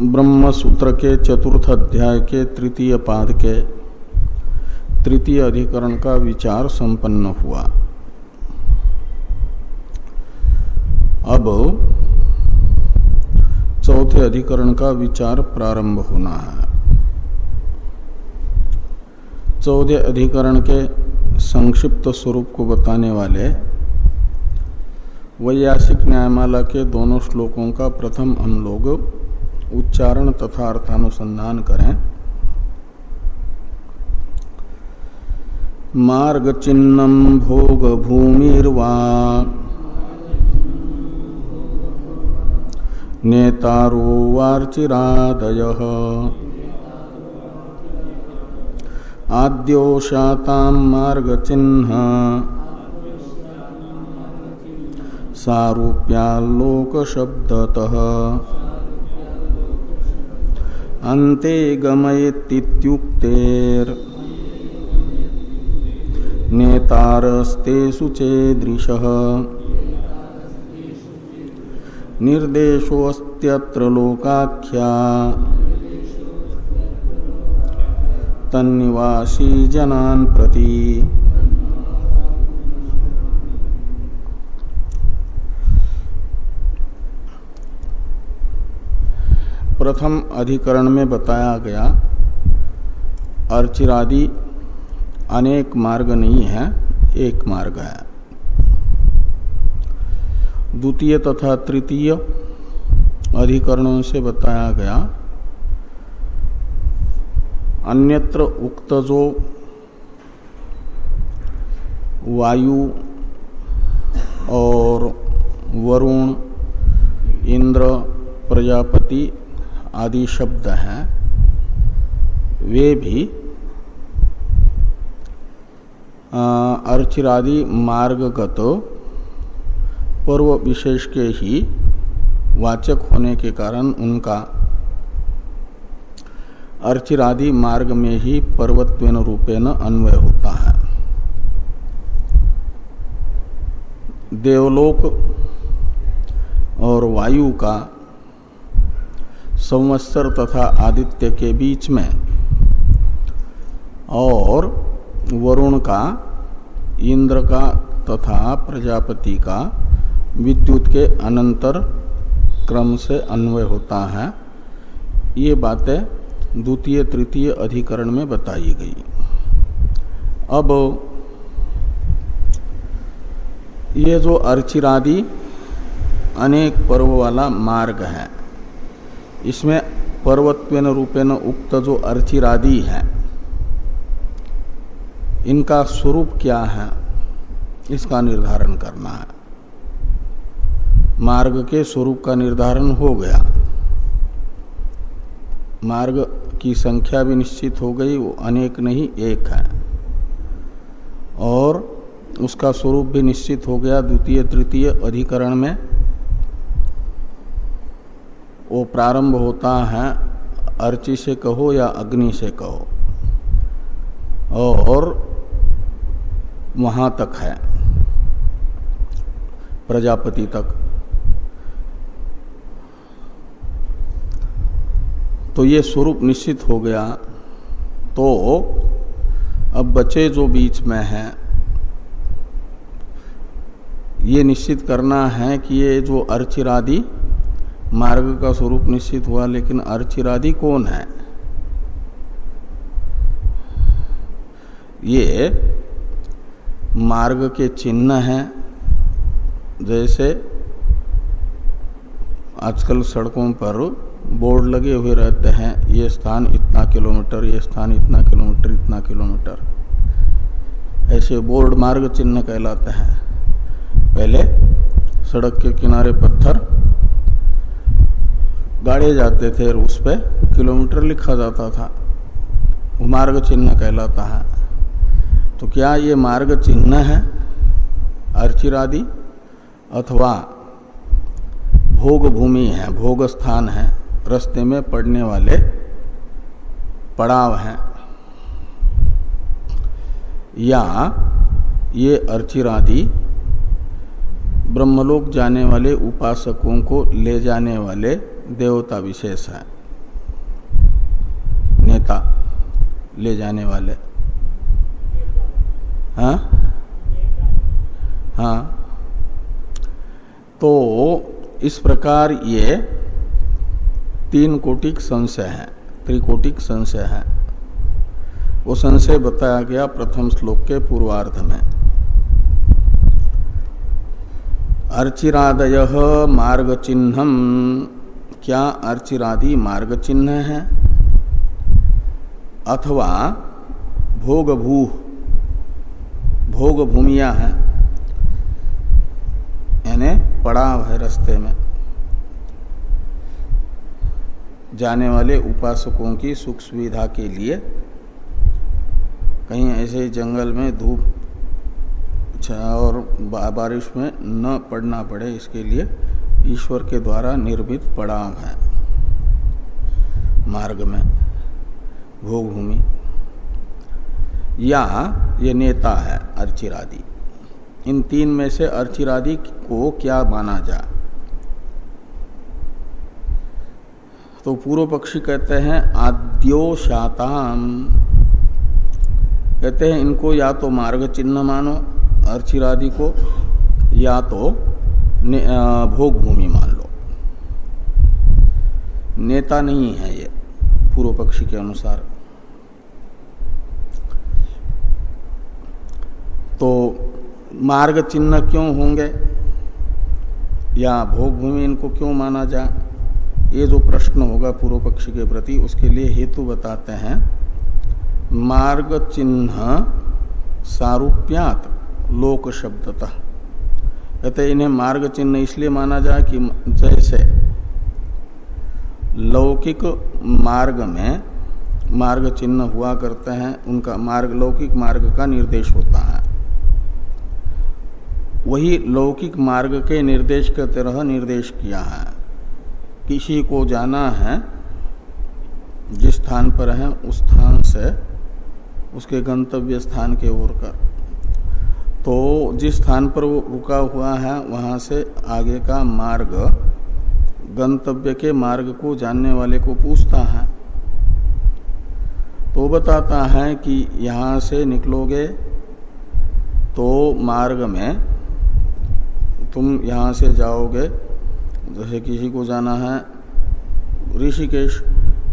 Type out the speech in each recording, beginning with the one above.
ब्रह्म सूत्र के चतुर्थ अध्याय के तृतीय पाद के तृतीय अधिकरण का विचार संपन्न हुआ। अब चौथे अधिकरण का विचार प्रारंभ होना है। चौथे अधिकरण के संक्षिप्त स्वरूप को बताने वाले वैयासिक न्यायमाला के दोनों श्लोकों का प्रथम हम लोग उच्चारण तथा अर्थानुसंधान करें। मार्ग चिन्नम भोग भूमिर्वा नेतारो वार्चिरादयः आद्योषातां मार्ग चिन्ह सारूप्यालोक शब्दतः अन्ते गमयेत्युक्तेर् नेतारस्तेषु चेदृशः निर्देशोऽस्त्यत्र लोकाख्या तन्निवासी जनान् प्रति। प्रथम अधिकरण में बताया गया अर्चिरादि अनेक मार्ग नहीं है, एक मार्ग है। द्वितीय तथा तृतीय अधिकरणों से बताया गया अन्यत्र उक्त जो वायु और वरुण, इंद्र, प्रजापति आदि शब्द हैं, वे भी अर्चिरादि मार्गगत पर्व विशेष के ही वाचक होने के कारण उनका अर्चिरादि मार्ग में ही पर्वत्वेन रूपेण अन्वय होता है। देवलोक और वायु का संवत्सर तथा आदित्य के बीच में और वरुण का, इंद्र का तथा प्रजापति का विद्युत के अनंतर क्रम से अन्वय होता है। ये बातें द्वितीय तृतीय अधिकरण में बताई गई। अब ये जो अर्चिरादि अनेक पर्व वाला मार्ग है, इसमें पर्वत्वेन रूपेण उक्त जो अर्चिरादि है, इनका स्वरूप क्या है, इसका निर्धारण करना है। मार्ग के स्वरूप का निर्धारण हो गया, मार्ग की संख्या भी निश्चित हो गई, वो अनेक नहीं एक है, और उसका स्वरूप भी निश्चित हो गया। द्वितीय तृतीय अधिकरण में वो प्रारंभ होता है अर्ची से कहो या अग्नि से कहो, और वहां तक है प्रजापति तक। तो ये स्वरूप निश्चित हो गया। तो अब बचे जो बीच में है, ये निश्चित करना है कि ये जो अर्चिरादि मार्ग का स्वरूप निश्चित हुआ, लेकिन अर्चिरादि कौन है? ये मार्ग के चिन्ह हैं। जैसे आजकल सड़कों पर बोर्ड लगे हुए रहते हैं, ये स्थान इतना किलोमीटर, ये स्थान इतना किलोमीटर, इतना किलोमीटर, ऐसे बोर्ड मार्ग चिन्ह कहलाते हैं। पहले सड़क के किनारे पत्थर गाड़े जाते थे और उस पर किलोमीटर लिखा जाता था, वो मार्ग चिन्ह कहलाता है। तो क्या ये मार्ग चिन्ह है अर्चिरादि, अथवा भोग भूमि है, भोग स्थान है, रास्ते में पड़ने वाले पड़ाव हैं, या ये अर्चिरादि ब्रह्मलोक जाने वाले उपासकों को ले जाने वाले देवता विशेष है, ले जाने वाले। हाँ हाँ, तो इस प्रकार ये तीन कोटिक संशय है, त्रिकोटिक संशय है। वो संशय बताया गया प्रथम श्लोक के पूर्वार्ध में। अर्चिरादय मार्ग चिन्हम, क्या अर्चिरादि मार्ग चिन्ह है अथवा भोग भूमिया है, यानी पड़ाव है रास्ते में जाने वाले उपासकों की सुख सुविधा के लिए। कहीं ऐसे जंगल में धूप और बारिश में न पड़ना पड़े, इसके लिए ईश्वर के द्वारा निर्मित पड़ाव है मार्ग में, भोग भूमि, या ये नेता है अर्चिरादि। इन तीन में से अर्चिरादि को क्या माना जाए? तो पूर्व पक्षी कहते हैं आद्यो शाताम, कहते हैं इनको या तो मार्ग चिन्ह मानो अर्चिरादि को, या तो भोग भूमि मान लो। नेता नहीं है ये पूर्व पक्षी के अनुसार। तो मार्ग चिन्ह क्यों होंगे या भोग भूमि इनको क्यों माना जाए, ये जो प्रश्न होगा पूर्व पक्षी के प्रति, उसके लिए हेतु बताते हैं। मार्ग चिन्ह सारूप्यात लोक शब्दतः, कहते इन्हें मार्ग चिन्ह इसलिए माना जाए कि जैसे लौकिक मार्ग में मार्ग चिन्ह हुआ करते हैं, उनका मार्ग लौकिक मार्ग का निर्देश होता है, वही लौकिक मार्ग के निर्देश के तरह निर्देश किया है। किसी को जाना है, जिस स्थान पर है उस स्थान से उसके गंतव्य स्थान के ओर कर, तो जिस स्थान पर वो रुका हुआ है वहां से आगे का मार्ग गंतव्य के मार्ग को जानने वाले को पूछता है, तो बताता है कि यहाँ से निकलोगे तो मार्ग में तुम यहाँ से जाओगे, जैसे किसी को जाना है ऋषिकेश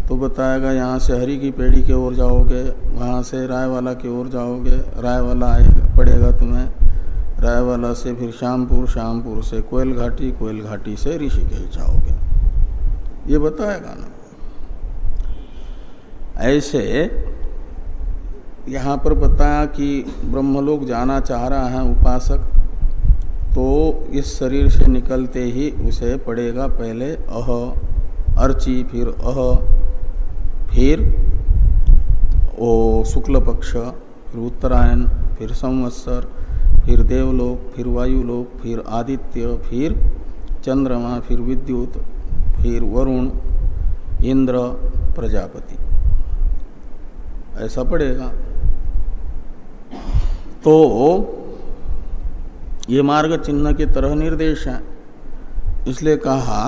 तो बताएगा यहाँ से हरि की पेड़ी की ओर जाओगे, वहाँ से रायवाला की ओर जाओगे, रायवाला पड़ेगा तुम्हें, रायवाला से फिर श्यामपुर, श्यामपुर से कोयल घाटी, कोयल घाटी से ऋषिकेश जाओगे, ये बताएगा ना। ऐसे यहाँ पर बताया कि ब्रह्मलोक जाना चाह रहा है उपासक, तो इस शरीर से निकलते ही उसे पड़ेगा पहले अर्ची, फिर फिर शुक्ल पक्ष, फिर उत्तरायण, फिर संवत्सर, फिर देवलोक, फिर वायुलोक, फिर आदित्य, फिर चंद्रमा, फिर विद्युत, फिर वरुण, इंद्र, प्रजापति, ऐसा पड़ेगा। तो ये मार्ग चिन्ह की तरह निर्देश है, इसलिए कहा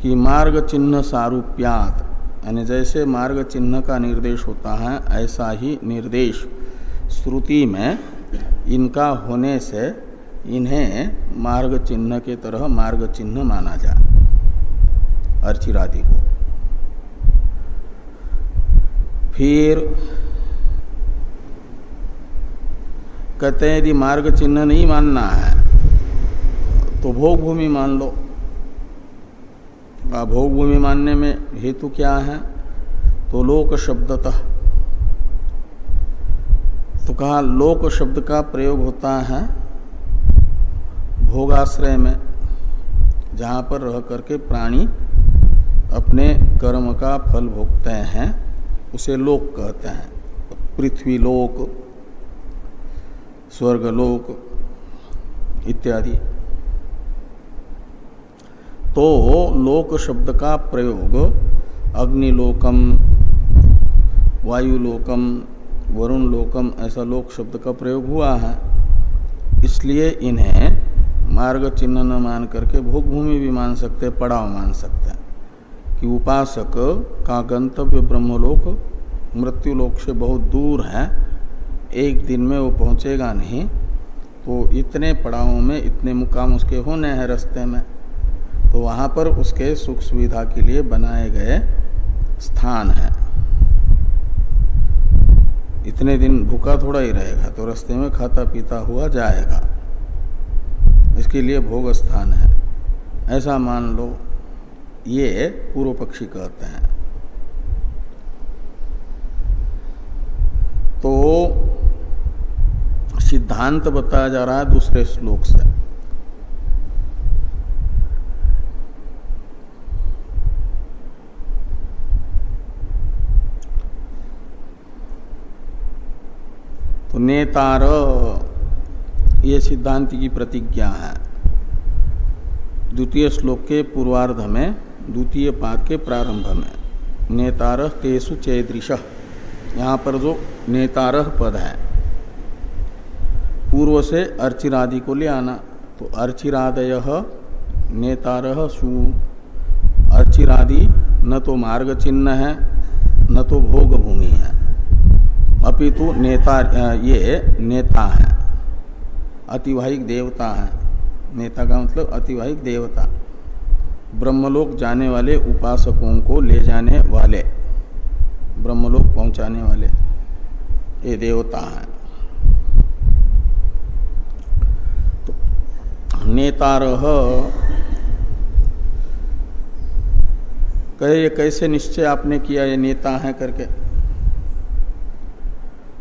कि मार्ग चिन्ह सारूप्यात, यानी जैसे मार्ग चिन्ह का निर्देश होता है ऐसा ही निर्देश श्रुति में इनका होने से इन्हें मार्ग चिन्ह के तरह मार्ग चिन्ह माना जाए अर्चिरादि को। फिर कहते हैं यदि मार्ग चिन्ह नहीं मानना है तो भोग भूमि मान लो। भोग भूमि मानने में हेतु क्या है? तो लोक शब्दतः, तो कहा लोक शब्द का प्रयोग होता है भोगाश्रय में, जहां पर रह करके प्राणी अपने कर्म का फल भोगते हैं, उसे लोक कहते हैं। पृथ्वी लोक, स्वर्गलोक इत्यादि। तो लोक शब्द का प्रयोग अग्निलोकम, वायुलोकम, वरुण लोकम, ऐसा लोक शब्द का प्रयोग हुआ है। इसलिए इन्हें मार्ग चिन्ह न मान करके भोग भूमि भी मान सकते, पड़ाव मान सकते हैं कि उपासक का गंतव्य ब्रह्मलोक मृत्यु लोक से बहुत दूर है, एक दिन में वो पहुंचेगा नहीं, तो इतने पड़ावों में इतने मुकाम उसके होने हैं रास्ते में, तो वहां पर उसके सुख सुविधा के लिए बनाए गए स्थान है। इतने दिन भूखा थोड़ा ही रहेगा, तो रास्ते में खाता पीता हुआ जाएगा, इसके लिए भोग स्थान है, ऐसा मान लो। ये पूर्व पक्षी कहते हैं। तो सिद्धांत बताया जा रहा है दूसरे श्लोक से। तो नेतार, ये सिद्धांत की प्रतिज्ञा है। द्वितीय श्लोक के पूर्वार्ध में, द्वितीय पाद के प्रारंभ में, नेतारः तेषु चैदृशः, यहाँ पर जो नेतारः पद है पूर्व से अर्चिरादि को ले आना, तो अर्चिरादयः नेतारः सु। अर्चिरादि न तो मार्ग चिन्ह है न तो भोग भूमि है, अपितु नेता, ये नेता है, अतिवाहिक देवता है। नेता का मतलब अतिवाहिक देवता, ब्रह्मलोक जाने वाले उपासकों को ले जाने वाले, ब्रह्मलोक पहुंचाने वाले ये देवता है। तो नेतारः कहे ये कैसे निश्चय आपने किया ये नेता है करके?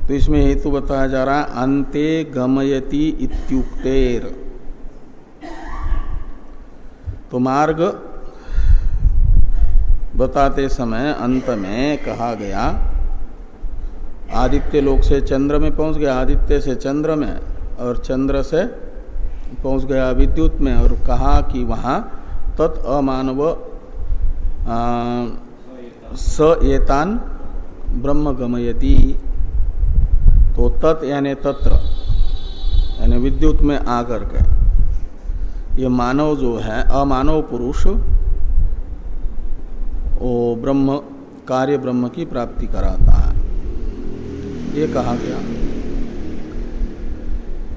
तो इसमें हेतु बताया जा रहा है, अन्ते गमयति इत्युक्तेर। तो मार्ग बताते समय अंत में कहा गया, आदित्य लोक से चंद्र में पहुंच गया, आदित्य से चंद्र में, और चंद्र से पहुंच गया विद्युत में, और कहा कि वहां तत् अमानव स एतान ब्रह्म गमयति। तो तत् यानी तत्र, यानी विद्युत में आकर के ये मानव जो है, अमानव पुरुष, वो ब्रह्म कार्य ब्रह्म की प्राप्ति कराता है, ये कहा गया।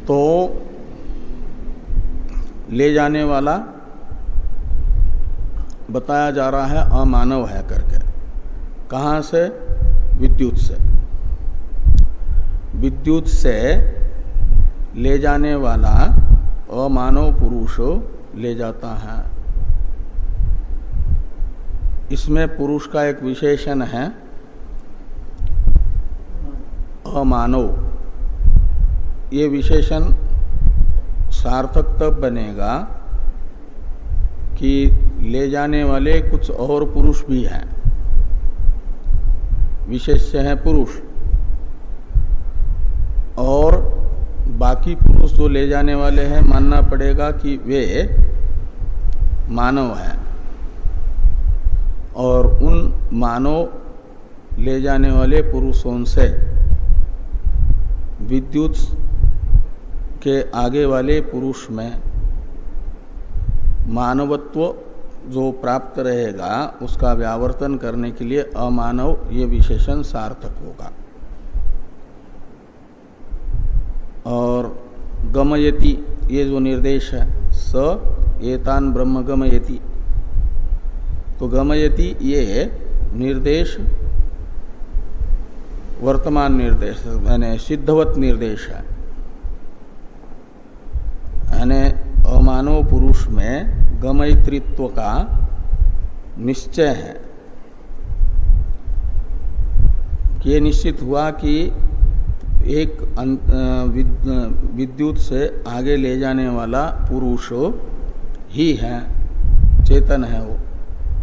तो ले जाने वाला बताया जा रहा है अमानव है करके। कहाँ से? विद्युत से। विद्युत से ले जाने वाला अमानव पुरुष ले जाता है। इसमें पुरुष का एक विशेषण है अमानव। ये विशेषण सार्थक तब बनेगा कि ले जाने वाले कुछ और पुरुष भी हैं, विशेष्य है पुरुष, और बाकी पुरुष जो ले जाने वाले हैं मानना पड़ेगा कि वे मानव हैं, और उन मानव ले जाने वाले पुरुषों से विद्युत के आगे वाले पुरुष में मानवत्व जो प्राप्त रहेगा उसका व्यावर्तन करने के लिए अमानव ये विशेषण सार्थक होगा। और गमयति ये जो निर्देश है, स एतान ब्रह्म गमयति, तो गमयति ये निर्देश वर्तमान निर्देश यानी सिद्धवत निर्देश है, यानी अमानव पुरुष में गमयित्रित्व का निश्चय है कि ये निश्चित हुआ कि एक विद्युत से आगे ले जाने वाला पुरुष ही है, चेतन है वो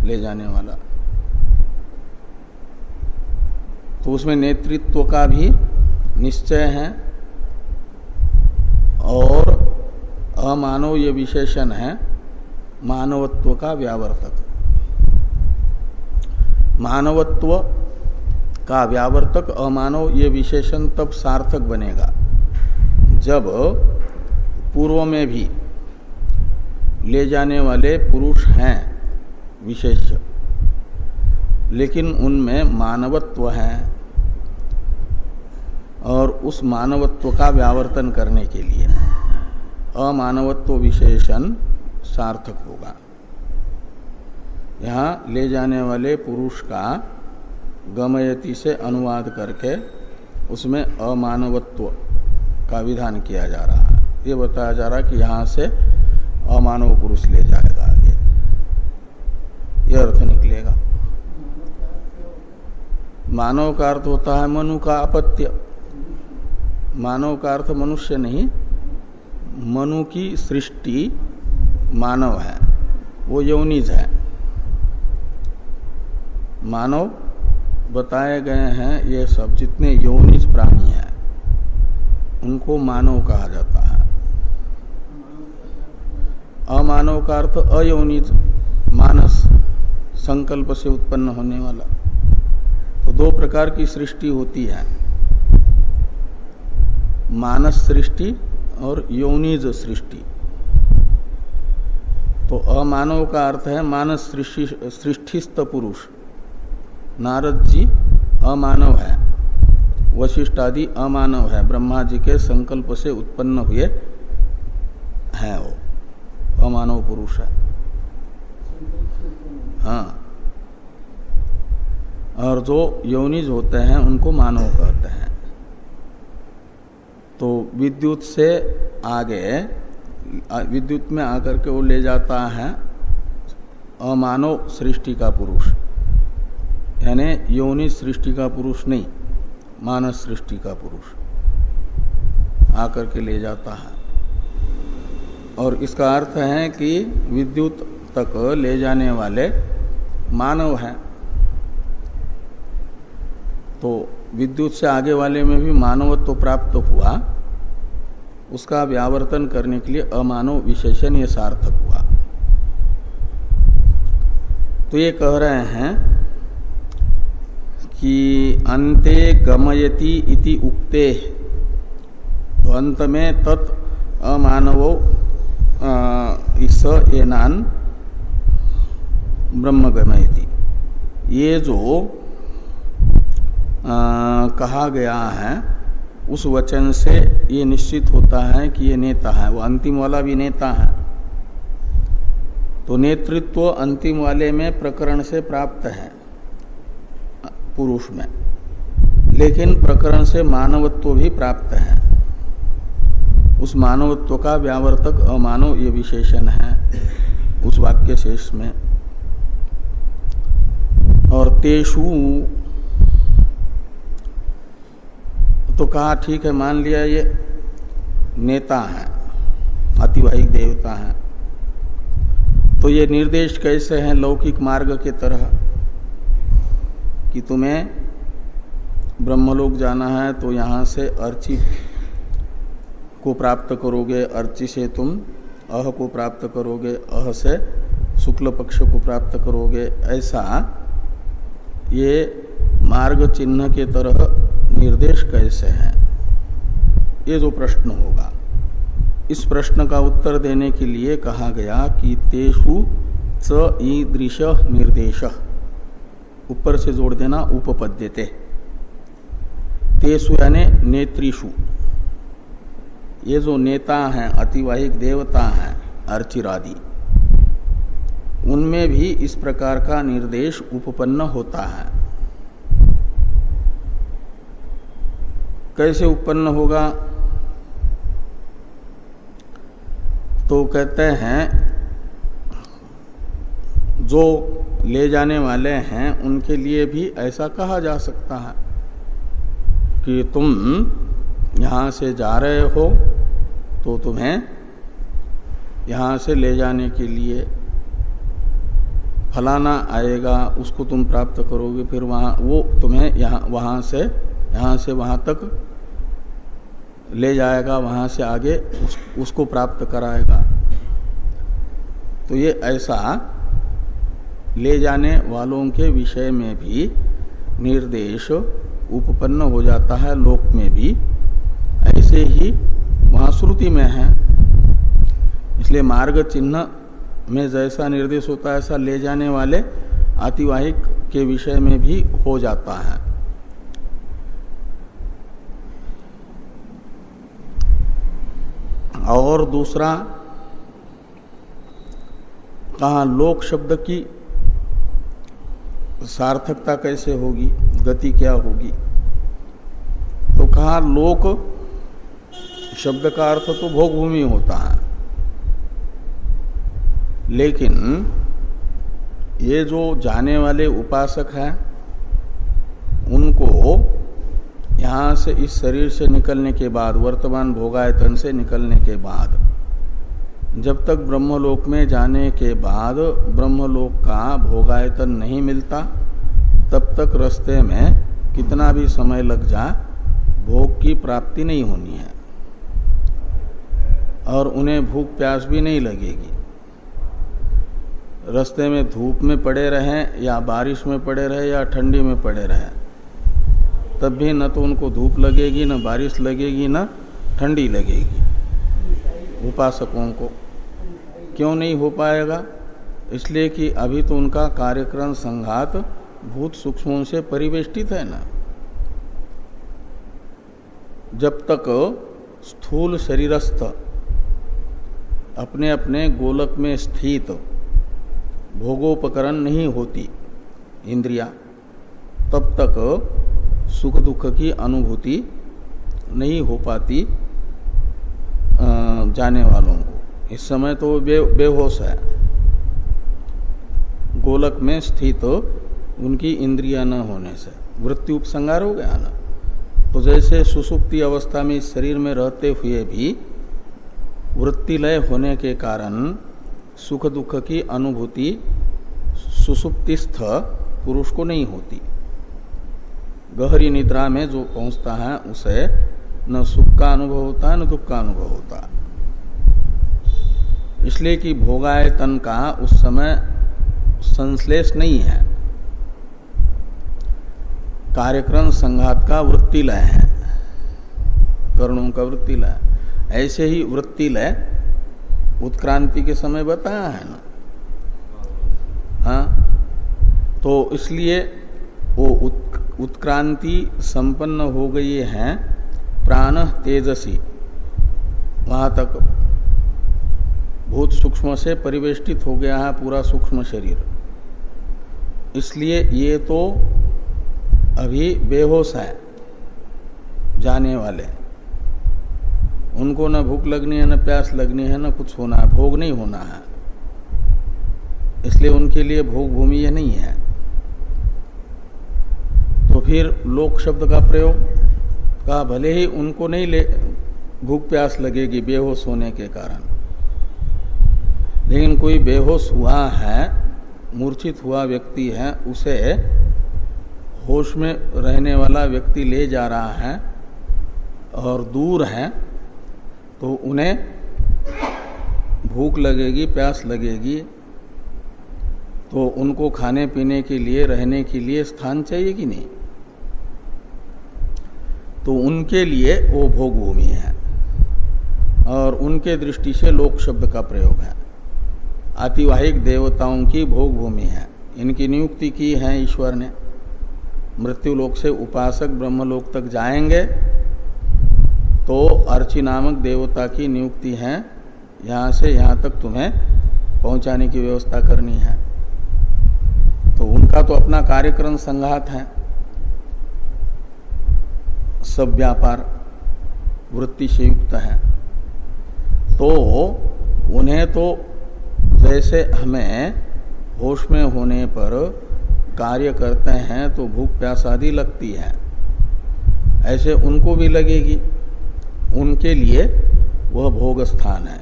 ले जाने वाला। तो उसमें नेतृत्व का भी निश्चय है, और अमानव ये विशेषण है मानवत्व का व्यावर्तक। मानवत्व का व्यावर्तक अमानव ये विशेषण तब सार्थक बनेगा जब पूर्व में भी ले जाने वाले पुरुष हैं विशेष, लेकिन उनमें मानवत्व है, और उस मानवत्व का व्यावर्तन करने के लिए अमानवत्व विशेषण सार्थक होगा। यहाँ ले जाने वाले पुरुष का गमयति से अनुवाद करके उसमें अमानवत्व का विधान किया जा रहा है। ये बताया जा रहा है कि यहाँ से अमानव पुरुष ले जाएगा आगे, यह अर्थ निकलेगा। मानव का अर्थ होता है मनु का अपत्य। मानव का अर्थ मनुष्य नहीं, मनु की सृष्टि मानव है, वो यौनिज है। मानव बताए गए हैं ये सब जितने यौनिज प्राणी हैं उनको मानव कहा जाता है। अमानव का अर्थ अयौनिज, मानस, संकल्प से उत्पन्न होने वाला। तो दो प्रकार की सृष्टि होती है, मानस सृष्टि और यौनिज सृष्टि। तो अमानव का अर्थ है मानस सृष्टिस्थ पुरुष। नारद जी अमानव है, वशिष्ठ आदि अमानव है, ब्रह्मा जी के संकल्प से उत्पन्न हुए हैं, वो अमानव पुरुष है। हाँ, और जो यौनिज होते हैं उनको मानव कहते हैं। तो विद्युत से आगे, विद्युत में आकर के वो ले जाता है अमानव सृष्टि का पुरुष, यानी यौनिज सृष्टि का पुरुष नहीं, मानस सृष्टि का पुरुष आकर के ले जाता है। और इसका अर्थ है कि विद्युत तक ले जाने वाले मानव हैं। तो विद्युत से आगे वाले में भी मानवत्व प्राप्त हुआ, उसका व्यावर्तन करने के लिए अमानव विशेषण ये सार्थक हुआ। तो ये कह रहे हैं कि अन्ते गमयति इति उक्ते, तो अंत में तत् अमानवो इस एनान ब्रह्म गमयति, ये जो कहा गया है उस वचन से ये निश्चित होता है कि ये नेता है, वो अंतिम वाला भी नेता है। तो नेतृत्व अंतिम वाले में प्रकरण से प्राप्त है पुरुष में, लेकिन प्रकरण से मानवत्व भी प्राप्त है। उस मानवत्व का व्यावर्तक अमानव ये विशेषण है उस वाक्य शेष में। और तेषु तो कहा ठीक है, मान लिया ये नेता है, अतिवाहिक देवता है, तो ये निर्देश कैसे हैं लौकिक मार्ग के तरह कि तुम्हें ब्रह्मलोक जाना है तो यहाँ से अर्ची को प्राप्त करोगे, अर्ची से तुम अह को प्राप्त करोगे, अह से शुक्ल पक्ष को प्राप्त करोगे। ऐसा ये मार्ग चिन्ह के तरह निर्देश कैसे हैं, ये जो प्रश्न होगा, इस प्रश्न का उत्तर देने के लिए कहा गया कि तेषु च ईदृश निर्देश, ऊपर से जोड़ देना उपपद्यते, तेषु यानी नेत्रीषु, ये जो नेता हैं, अतिवाहिक देवता हैं अर्चिरादि, उनमें भी इस प्रकार का निर्देश उपपन्न होता है। कैसे उत्पन्न होगा? तो कहते हैं जो ले जाने वाले हैं उनके लिए भी ऐसा कहा जा सकता है कि तुम यहाँ से जा रहे हो तो तुम्हें यहाँ से ले जाने के लिए फलाना आएगा, उसको तुम प्राप्त करोगे, फिर वहाँ वो तुम्हें यहाँ से वहाँ तक ले जाएगा, वहाँ से आगे उसको प्राप्त कराएगा। तो ये ऐसा ले जाने वालों के विषय में भी निर्देश उपपन्न हो जाता है, लोक में भी ऐसे ही वहाँ श्रुति में है। इसलिए मार्ग चिन्ह में जैसा निर्देश होता है ऐसा ले जाने वाले अतिवाहिक के विषय में भी हो जाता है। और दूसरा कहा लोक शब्द की सार्थकता कैसे होगी, गति क्या होगी। तो कहा लोक शब्द का अर्थ तो भोग भूमि होता है, लेकिन ये जो जाने वाले उपासक हैं उनको यहाँ से इस शरीर से निकलने के बाद, वर्तमान भोगायतन से निकलने के बाद, जब तक ब्रह्मलोक में जाने के बाद ब्रह्मलोक का भोगायतन नहीं मिलता, तब तक रास्ते में कितना भी समय लग जाए भोग की प्राप्ति नहीं होनी है और उन्हें भूख प्यास भी नहीं लगेगी। रास्ते में धूप में पड़े रहें या बारिश में पड़े रहे या ठंडी में पड़े रहे, तब भी न तो उनको धूप लगेगी, न बारिश लगेगी, न ठंडी लगेगी। उपासकों को क्यों नहीं हो पाएगा? इसलिए कि अभी तो उनका कार्यक्रम संघात भूत सूक्ष्मों से परिवेष्टित है ना। जब तक स्थूल शरीरस्थ अपने अपने गोलक में स्थित भोगोपकरण नहीं होती इंद्रिया, तब तक सुख दुख की अनुभूति नहीं हो पाती जाने वालों को। इस समय तो बेहोश है, गोलक में स्थित उनकी इंद्रिया न होने से वृत्ति उपसंहार हो गया ना। तो जैसे सुसुप्ति अवस्था में इस शरीर में रहते हुए भी वृत्ति लय होने के कारण सुख दुख की अनुभूति सुसुप्तिस्थ पुरुष को नहीं होती। गहरी निद्रा में जो पहुंचता है उसे न सुख का अनुभव होता है न दुख का अनुभव होता। इसलिए कि भोगायतन का उस समय संश्लेष नहीं है, कार्यक्रम संघात का वृत्ति लय है, कर्णों का वृत्ति लय। ऐसे ही वृत्ति लय उत्क्रांति के समय बताया है ना। हाँ, तो इसलिए वो उत्क्रांति संपन्न हो गई है प्राण तेजसी, वहां तक भूत सूक्ष्म से परिवेष्टित हो गया है पूरा सूक्ष्म शरीर। इसलिए ये तो अभी बेहोश है जाने वाले, उनको न भूख लगनी है, न प्यास लगनी है, न कुछ होना है, भोग नहीं होना है। इसलिए उनके लिए भोग भूमि ये नहीं है। तो फिर लोक शब्द का प्रयोग का, भले ही उनको नहीं भूख प्यास लगेगी बेहोश होने के कारण, लेकिन कोई बेहोश हुआ है, मूर्छित हुआ व्यक्ति है, उसे होश में रहने वाला व्यक्ति ले जा रहा है और दूर है, तो उन्हें भूख लगेगी, प्यास लगेगी, तो उनको खाने पीने के लिए, रहने के लिए स्थान चाहिए कि नहीं। तो उनके लिए वो भोग भूमि है और उनके दृष्टि से लोक शब्द का प्रयोग है। आतिवाहिक देवताओं की भोग भूमि है, इनकी नियुक्ति की है ईश्वर ने। मृत्यु लोक से उपासक ब्रह्मलोक तक जाएंगे तो अर्ची नामक देवता की नियुक्ति है, यहाँ से यहाँ तक तुम्हें पहुँचाने की व्यवस्था करनी है। तो उनका तो अपना कार्यक्रम संघात है, सब व्यापार वृत्ति से युक्त है। तो उन्हें तो जैसे हमें होश में होने पर कार्य करते हैं तो भूख प्यास आदि लगती है, ऐसे उनको भी लगेगी। उनके लिए वह भोग स्थान है।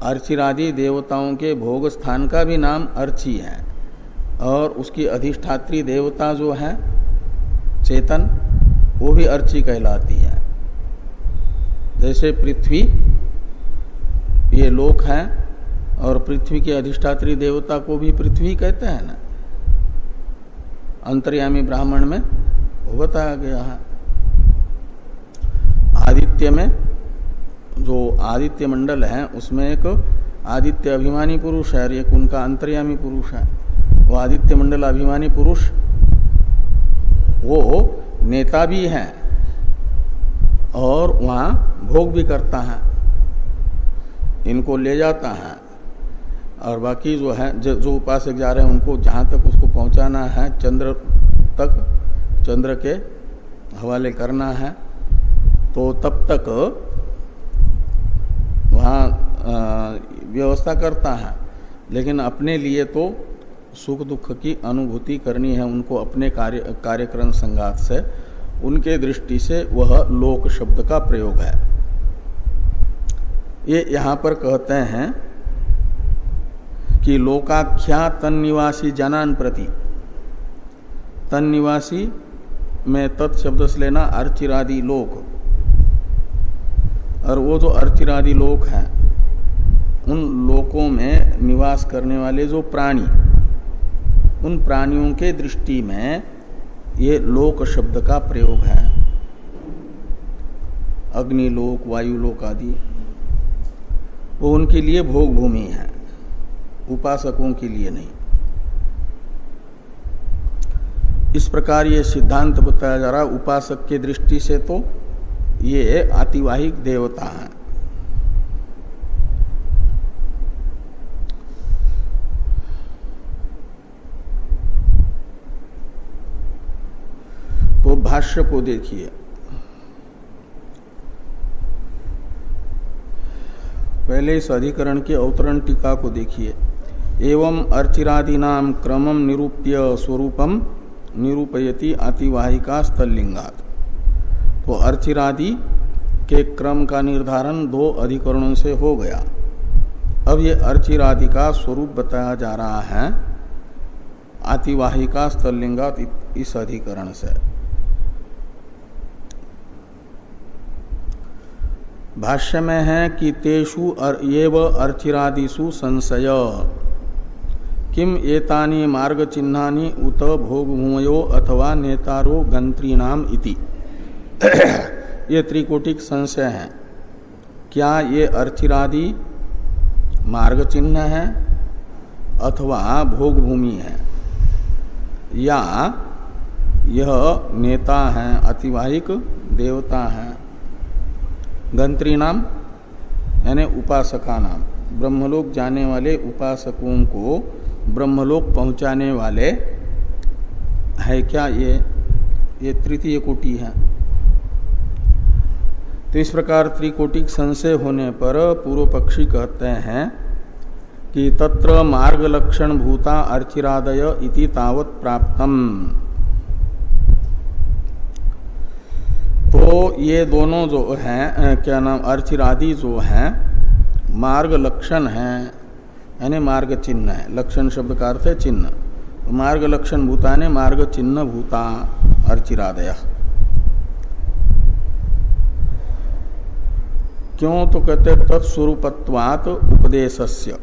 अर्चिरादि देवताओं के भोग स्थान का भी नाम अर्ची है और उसकी अधिष्ठात्री देवता जो है चेतन, वो भी अर्ची कहलाती है। जैसे पृथ्वी ये लोक है और पृथ्वी के अधिष्ठात्री देवता को भी पृथ्वी कहते हैं ना। अंतर्यामी ब्राह्मण में वो बताया गया है। आदित्य में जो आदित्य मंडल है उसमें एक आदित्य अभिमानी पुरुष है और एक उनका अंतर्यामी पुरुष है। वो आदित्य मंडल अभिमानी पुरुष वो नेता भी हैं और वहाँ भोग भी करता है, इनको ले जाता है, और बाकी जो है जो उपासक जा रहे हैं उनको जहाँ तक उसको पहुँचाना है चंद्र तक, चंद्र के हवाले करना है, तो तब तक वहाँ व्यवस्था करता है। लेकिन अपने लिए तो सुख दुख की अनुभूति करनी है उनको अपने कार्यक्रम संगात से, उनके दृष्टि से वह लोक शब्द का प्रयोग है। ये यहाँ पर कहते हैं कि लोकाख्या तन्निवासी जनान प्रति, तन्निवासी में तत्शब्द से लेना अर्चिरादि लोक, और वो जो अर्चिरादि लोक हैं उन लोकों में निवास करने वाले जो प्राणी, उन प्राणियों के दृष्टि में ये लोक शब्द का प्रयोग है। अग्निलोक, वायुलोक आदि वो उनके लिए भोग भूमि है, उपासकों के लिए नहीं। इस प्रकार ये सिद्धांत बताया जा रहा, उपासक की दृष्टि से तो ये आतिवाहिक देवता है। तो भाष्य को देखिए, पहले इस अधिकरण के अवतरण टीका को देखिए। एवं अर्चिरादीनाम क्रमम निरूप्य स्वरूपम निरूपयति आतिवाहिका स्थललिंगात। तो अर्चिरादि के क्रम का निर्धारण दो अधिकरणों से हो गया। अब ये अर्चिरादि का स्वरूप बताया जा रहा है आतिवाहिका स्थललिंगात इस अधिकरण से। भाष्य में है कि तेषु एव अर्चिरादिषु संशय किम एतानि मार्ग चिन्हानि उत भोग भूमयो अथवा नेतारो गंत्रीणाम इति। ये त्रिकोटिक संशय है, क्या ये अर्चिरादि मार्ग चिन्ह है अथवा भोग भूमि है, या यह नेता है, अतिवाहिक देवता है। गंत्री नाम यानी उपासका नाम, ब्रह्मलोक जाने वाले उपासकों को ब्रह्मलोक पहुंचाने वाले है क्या ये तृतीय कोटि है। तो इस प्रकार त्रिकोटिक संशय होने पर पूर्व पक्षी कहते हैं कि तत्र मार्ग लक्षण भूता अर्चिरादय इति तावत् प्राप्तम। तो ये दोनों जो हैं क्या नाम अर्चिरादि जो हैं मार्ग लक्षण हैं, यानी मार्ग चिन्ह है। लक्षण शब्द का अर्थ है चिन्ह। तो मार्ग लक्षण भूता ने मार्ग चिन्ह भूता अर्चिरादय। क्यों? तो कहते तत्स्वरूपत्वात् उपदेशस्य।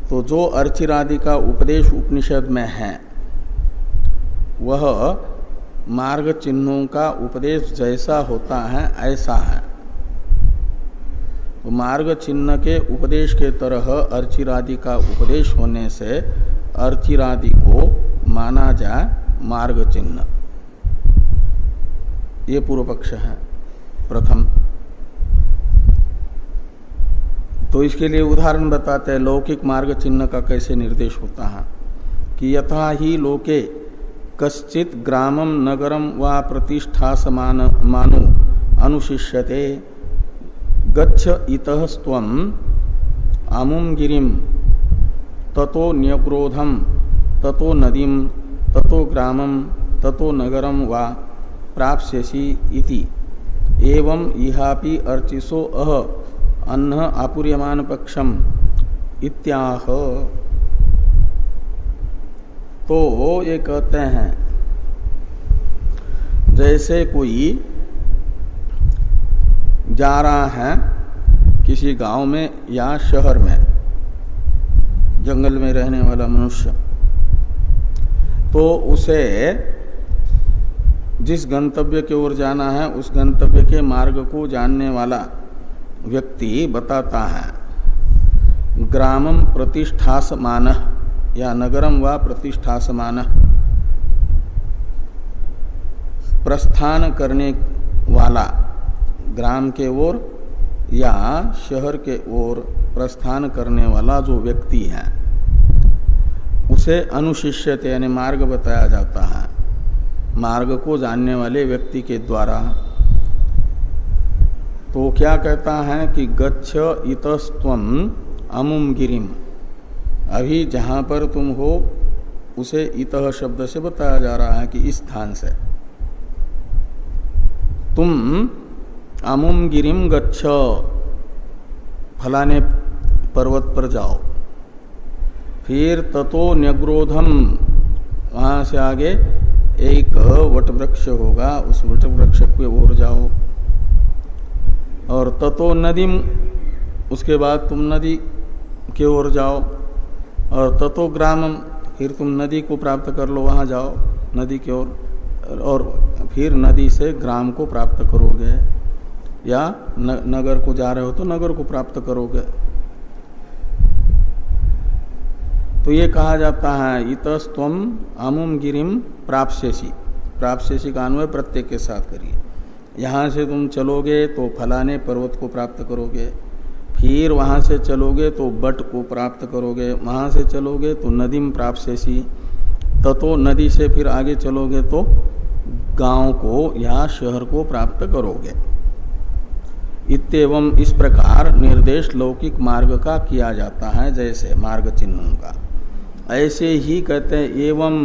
तो जो अर्चिरादि का उपदेश उपनिषद में है वह मार्ग चिन्हों का उपदेश जैसा होता है ऐसा है। तो मार्ग चिन्ह के उपदेश के तरह अर्चिरादि का उपदेश होने से अर्चिरादि को माना जाए मार्ग चिन्ह। ये पूर्व पक्ष है प्रथम। तो इसके लिए उदाहरण बताते हैं लौकिक मार्ग चिन्ह का कैसे निर्देश होता है कि यथा ही लोके कश्चित ग्रामम नगरम वा प्रतिष्ठा समान मानो अनुशिष्यते गच्छ इतः स्वम आमुम गिरिम ततो न्यक्रोधम ततो नदीम ततो ग्रामम ततो नगरम वा प्राप्स्यसि इति एवं इहापि अर्चिसो अह अन्न आपूर्यमान पक्षम इत्याह। तो ये कहते हैं जैसे कोई जा रहा है किसी गांव में या शहर में, जंगल में रहने वाला मनुष्य, तो उसे जिस गंतव्य की ओर जाना है उस गंतव्य के मार्ग को जानने वाला व्यक्ति बताता है। ग्रामम प्रतिष्ठासमानः या नगरम वा प्रतिष्ठासमानः, प्रस्थान करने वाला, ग्राम के ओर या शहर के ओर प्रस्थान करने वाला जो व्यक्ति है उसे अनुशिष्यते यानी मार्ग बताया जाता है, मार्ग को जानने वाले व्यक्ति के द्वारा। तो क्या कहता है कि गच्छ इतस्त्वम अमुम गिरिम, अभी जहां पर तुम हो उसे इतः शब्द से बताया जा रहा है कि इस स्थान से तुम अमुम गिरिम गच्छ, फलाने पर्वत पर जाओ। फिर ततो न्यग्रोधम, वहां से आगे एक वट वृक्ष होगा, उस वट वृक्ष के ओर जाओ। और ततो नदीम, उसके बाद तुम नदी के ओर जाओ। और ततो ग्रामम, फिर तुम नदी को प्राप्त कर लो, वहां जाओ नदी की ओर। और फिर नदी से ग्राम को प्राप्त करोगे, या नगर को जा रहे हो तो नगर को प्राप्त करोगे। तो ये कहा जाता है इतस्त्वम अमुम गिरिम प्राप्स्यसि, प्राप्स्यसि का अन्वय प्रत्येक के साथ करिए। यहाँ से तुम चलोगे तो फलाने पर्वत को प्राप्त करोगे, फिर वहां से चलोगे तो बट को प्राप्त करोगे, वहां से चलोगे तो नदीम प्राप्स्यसि, ततो नदी से फिर आगे चलोगे तो गांव को या शहर को प्राप्त करोगे। इत्येवं, इस प्रकार निर्देश लौकिक मार्ग का किया जाता है, जैसे मार्ग चिन्हों का। ऐसे ही कहते हैं एवं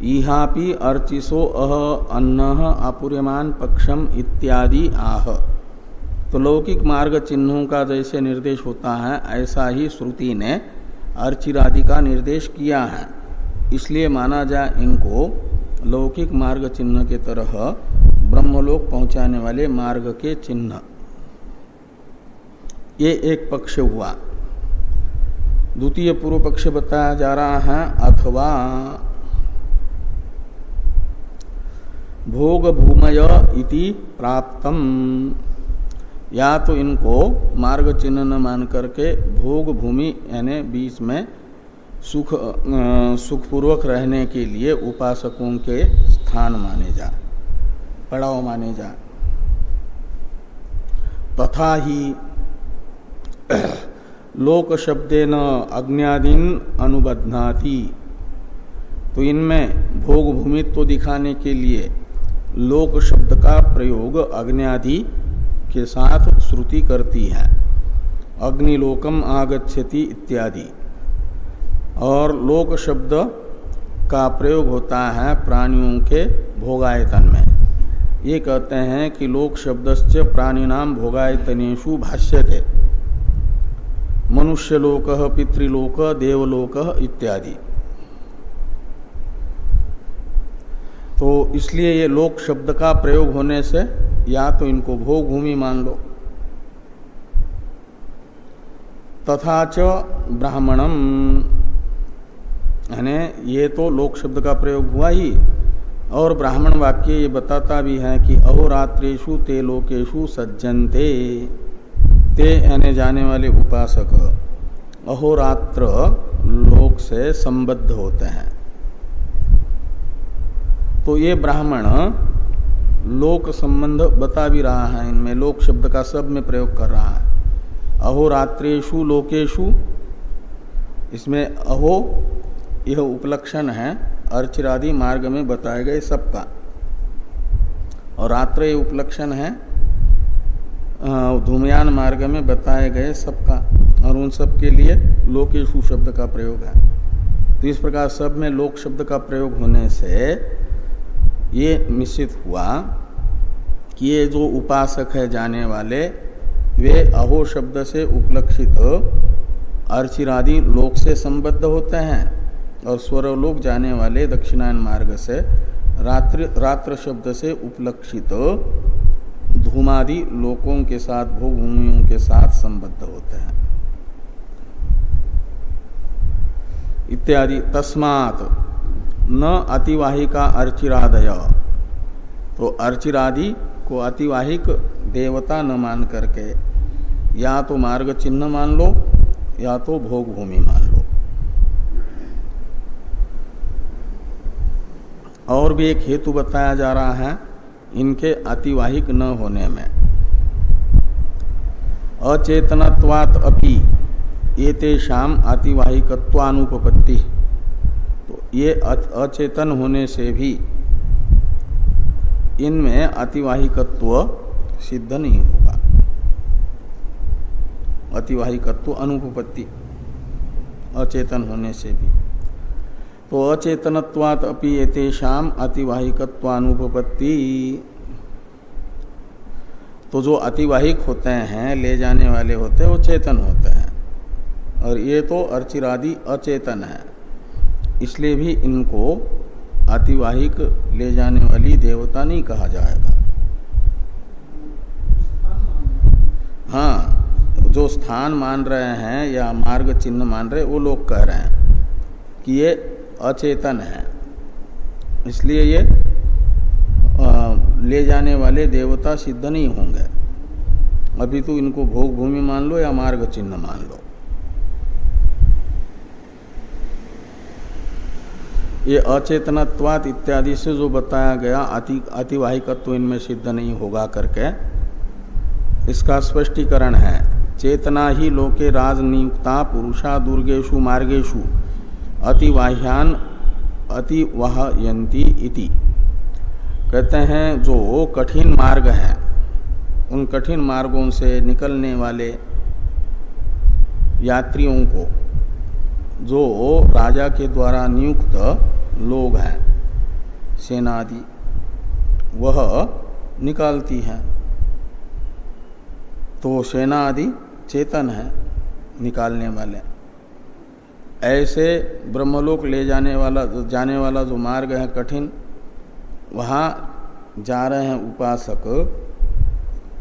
इहापि अर्चिसो अह अन्नः आपूर्यमान पक्षम इत्यादि आह। तो लौकिक मार्ग चिन्हों का जैसे निर्देश होता है ऐसा ही श्रुति ने अर्चिरादि का निर्देश किया है, इसलिए माना जाए इनको लौकिक मार्ग चिन्ह के तरह ब्रह्मलोक पहुंचाने वाले मार्ग के चिन्ह। ये एक पक्ष हुआ। द्वितीय पूर्व पक्ष बताया जा रहा है अथवा भोग भूमय इति प्राप्तम, या तो इनको मार्ग चिन्ह न मान करके भोग भूमि यानी बीच में सुखपूर्वक रहने के लिए उपासकों के स्थान माने जा, पड़ाव माने जा। तथा ही लोक शब्देन अग्न्यादीन अनुबध्नाति, तो इनमें भोग भूमि तो दिखाने के लिए लोक शब्द का प्रयोग अग्न्यादि के साथ श्रुति करती है, अग्निलोकम आगच्छति इत्यादि। और लोक शब्द का प्रयोग होता है प्राणियों के भोगायतन में। ये कहते हैं कि लोक शब्दस्य प्राणिनाम भोगायतनेषु भाष्यते, मनुष्यलोक, पितृलोक, देवलोक इत्यादि। तो इसलिए ये लोक शब्द का प्रयोग होने से या तो इनको भोग भूमि मान लो। तथा च ब्राह्मणम, यानी ये तो लोक शब्द का प्रयोग हुआ ही, और ब्राह्मण वाक्य ये बताता भी है कि अहोरात्रेषु ते लोकेषु सज्जन्ते, ते यानी जाने वाले उपासक अहोरात्र लोक से संबद्ध होते हैं। तो ये ब्राह्मण लोक संबंध बता भी रहा है, इनमें लोक शब्द का सब में प्रयोग कर रहा है। अहोरात्रेषु लोकेषु, इसमें अहो यह उपलक्षण है अर्चिरादि मार्ग में बताए गए सबका, और रात्र ये उपलक्षण है धूमयान मार्ग में बताए गए सबका, और उन सब के लिए लोकेषु शब्द का प्रयोग है। तो इस प्रकार सब में लोक शब्द का प्रयोग होने से ये निश्चित हुआ कि ये जो उपासक है जाने वाले, वे अहो शब्द से उपलक्षित अर्चिरादि लोक से संबद्ध होते हैं, और स्वरलोक जाने वाले दक्षिणायन मार्ग से रात्र शब्द से उपलक्षित धूमादि लोकों के साथ, भोगभूमियों के साथ संबद्ध होते हैं इत्यादि। तस्मात् न अतिवाहिका अर्चिरादय, तो अर्चिरादि को अतिवाहिक देवता न मान करके या तो मार्ग चिन्ह मान लो या तो भोग भूमि मान लो। और भी एक हेतु बताया जा रहा है, इनके अतिवाहिक न होने में। अचेतनत्वात् अपि एतेषाम अतिवाहिकत्वानुपपत्ति, तो ये अचेतन होने से भी इनमें अतिवाहिकत्व सिद्ध नहीं होगा। अतिवाहिकत्व अनुपपत्ति, अचेतन होने से भी। तो अचेतनत्वात् अपि एतेषाम अतिवाहिकत्वानुपपत्ति, तो जो अतिवाहिक होते हैं, ले जाने वाले होते हैं, वो चेतन होते हैं, और ये तो अर्चिरादि अचेतन है, इसलिए भी इनको अतिवाहिक ले जाने वाली देवता नहीं कहा जाएगा। हाँ, जो स्थान मान रहे हैं या मार्ग चिन्ह मान रहे, वो लोग कह रहे हैं कि ये अचेतन है, इसलिए ये ले जाने वाले देवता सिद्ध नहीं होंगे। अभी तो इनको भोग भूमि मान लो या मार्ग चिन्ह मान लो। ये अचेतनत्वात् इत्यादि से जो बताया गया अतिवाहिकत्व इनमें सिद्ध नहीं होगा करके, इसका स्पष्टीकरण है। चेतना ही लोके राजनियुक्ता पुरुषा दुर्गेषु मार्गेषु अतिवाह्यान अतिवाहयन्ति इति। कहते हैं जो कठिन मार्ग हैं, उन कठिन मार्गों से निकलने वाले यात्रियों को जो राजा के द्वारा नियुक्त लोग हैं, सेना आदि, वह निकालती है। तो सेना आदि चेतन है निकालने वाले। ऐसे ब्रह्मलोक ले जाने वाला जो मार्ग है कठिन, वहाँ जा रहे हैं उपासक,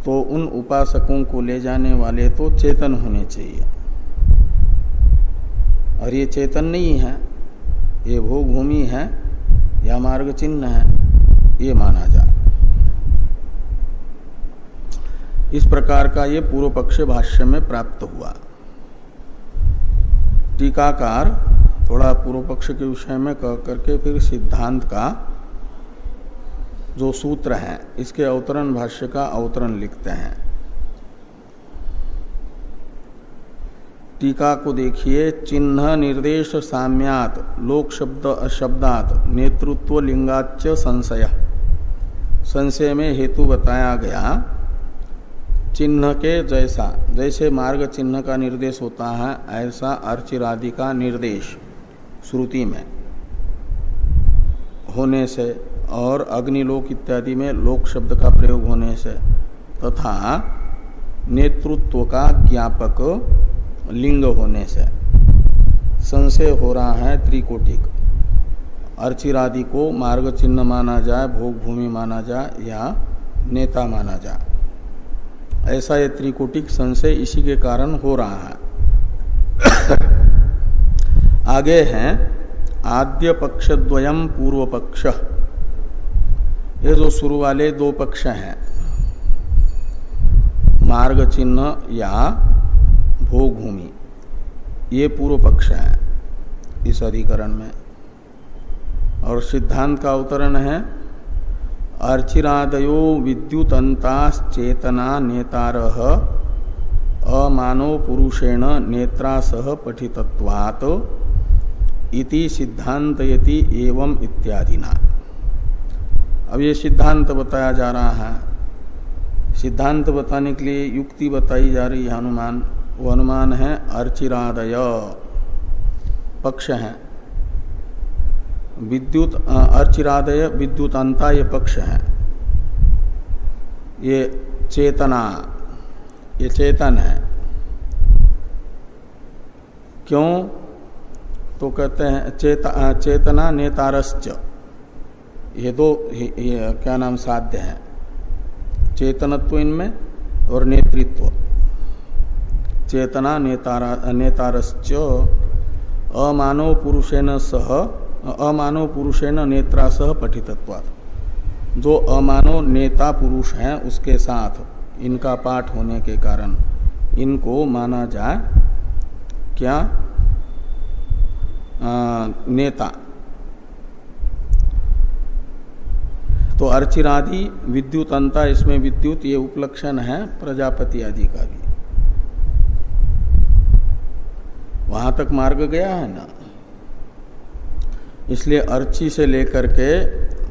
तो उन उपासकों को ले जाने वाले तो चेतन होने चाहिए, और ये चेतन नहीं है, ये भोग भूमि है या मार्ग चिन्ह है, ये माना जाए। इस प्रकार का ये पूर्व पक्ष भाष्य में प्राप्त हुआ। टीकाकार थोड़ा पूर्व पक्ष के विषय में कह करके फिर सिद्धांत का जो सूत्र है, इसके अवतरण भाष्य का अवतरण लिखते हैं। टीका को देखिए। चिन्ह निर्देश साम्यात लोक शब्दात नेतृत्व लिंगाच्च संशय। संशय में हेतु बताया गया, चिन्ह के जैसे मार्ग चिन्ह का निर्देश होता है, ऐसा अर्चिरादि का निर्देश श्रुति में होने से और अग्निलोक इत्यादि में लोक शब्द का प्रयोग होने से तथा नेतृत्व का ज्ञापक लिंग होने से संशय हो रहा है त्रिकोटिक। अर्चिरादि को मार्ग चिन्ह माना जाए, भोग भूमि माना जाए या नेता माना जाए, ऐसा ये त्रिकोटिक संशय इसी के कारण हो रहा है। आगे हैं आद्य पक्षद्वयम पूर्व पक्ष। ये जो शुरू वाले दो पक्ष हैं, मार्ग चिन्ह या भोग भूमि, ये पूर्व पक्ष है इस अधिकरण में। और सिद्धांत का अवतरण है अर्चिरादयो विद्युतंताश्चेतना नेतारः अमानो पुरुषेण नेत्रा सह पठितत्वात् इति सिद्धांतयति एवं इत्यादिना। अब ये सिद्धांत बताया जा रहा है। सिद्धांत बताने के लिए युक्ति बताई जा रही है अनुमान। वो अनुमान है अर्चिरादय पक्ष है, विद्युत अर्चिरादय विद्युत अंता ये पक्ष है। ये चेतना, ये चेतन है। क्यों? तो कहते हैं चेतना नेतारश्च, ये दो क्या नाम साध्य है, चेतनत्व इनमें और नेतृत्व। चेतना नेतारश्च अमानव पुरुषेण नेत्रा सह पठितत्वात्। जो अमानव नेता पुरुष हैं उसके साथ इनका पाठ होने के कारण इनको माना जाए क्या? नेता। तो अर्चिरादि विद्युत अंता, इसमें विद्युत ये उपलक्षण है प्रजापति आदि का भी। वहां तक मार्ग गया है ना, इसलिए अर्ची से लेकर के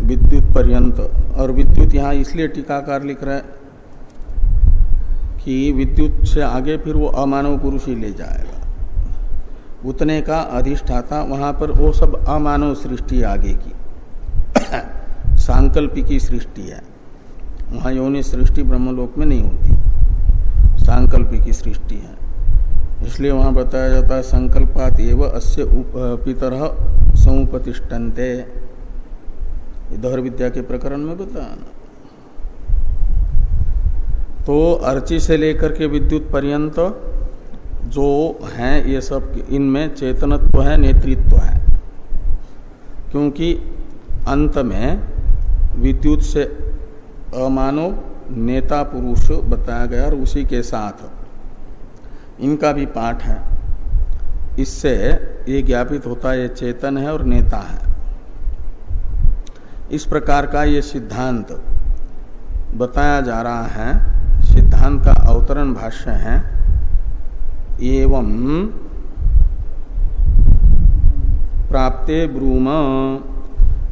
विद्युत पर्यंत। और विद्युत यहाँ इसलिए टीकाकार लिख रहा है कि विद्युत से आगे फिर वो अमानव पुरुष ही ले जाएगा, उतने का अधिष्ठाता। वहां पर वो सब अमानव सृष्टि आगे की सांकल्पिकी सृष्टि है, वहां योनि सृष्टि ब्रह्मलोक में नहीं होती, सांकल्पिकी सृष्टि है। इसलिए वहां बताया जाता है संकल्पात एव अस्य पितरः समुपतिष्ठन्ते, दोहर विद्या के प्रकरण में बताया ना। तो अर्ची से लेकर के विद्युत पर्यंत जो है ये सब, इनमें चेतनत्व है, नेतृत्व है। क्योंकि अंत में विद्युत से अमानव नेता पुरुष बताया गया और उसी के साथ इनका भी पाठ है। इससे ये ज्ञापित होता है ये चेतन है और नेता है। इस प्रकार का ये सिद्धांत बताया जा रहा है। सिद्धांत का अवतरण भाष्य है एवं प्राप्ते ब्रूम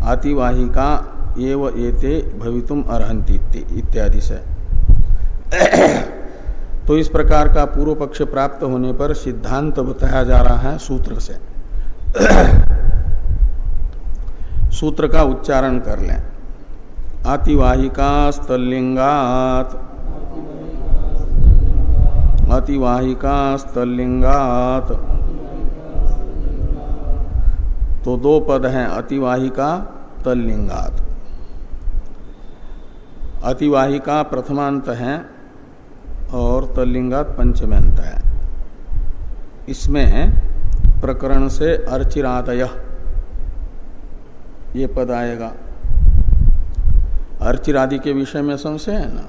आतिवाहिका एव एते भवितुम अर्हन्ति इत्यादि से। तो इस प्रकार का पूर्व पक्ष प्राप्त होने पर सिद्धांत बताया जा रहा है सूत्र से। सूत्र का उच्चारण कर लें। आतिवाहिका स्थलिंगात, अतिवाहिका स्थलिंगात। तो दो पद हैं, अतिवाहिका तल्लिंगात। अतिवाहिका प्रथमांत है और तल्लिंगात पंचमांत है। इसमें प्रकरण से अर्चिरादय ये पद आएगा। अर्चिरादि के विषय में संशय है ना।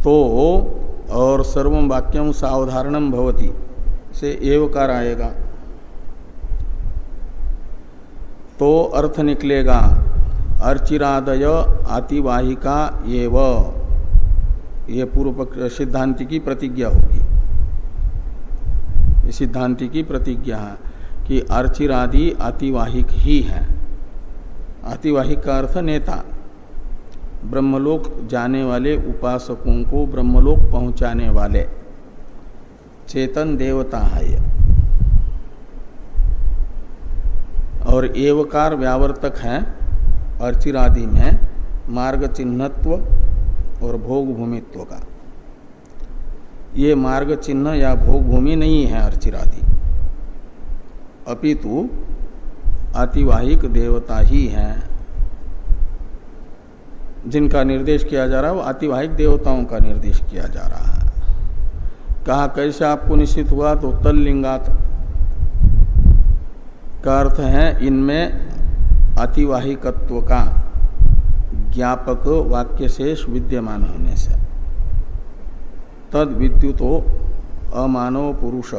तो और सर्वं वाक्यम सावधारणम भवति से एवकार आएगा। तो अर्थ निकलेगा अर्चिरादय आतिवाहिका एव। ये पूर्व पक्ष सिद्धांति की प्रतिज्ञा होगी। सिद्धांति की प्रतिज्ञा है कि अर्चिरादि आतिवाहिक ही है। आतिवाहिक का अर्थ नेता, ब्रह्मलोक जाने वाले उपासकों को ब्रह्मलोक पहुंचाने वाले चेतन देवता है ये। और एवकार व्यावर्तक है अर्चिरादि में मार्ग चिन्हत्व और भोग भूमित्व का। ये मार्ग चिन्ह या भोग भूमि नहीं है अर्चिरादि, अपितु आतिवाहिक देवता ही हैं। जिनका निर्देश किया जा रहा है वो आतिवाहिक देवताओं का निर्देश किया जा रहा है। कहा कैसे आपको निश्चित हुआ? तो तल्लिंगात का अर्थ है इनमें आतिवाहिकत्व का ज्ञापक वाक्य शेष विद्यमान होने से। तद विद्युतो अमानव पुरुष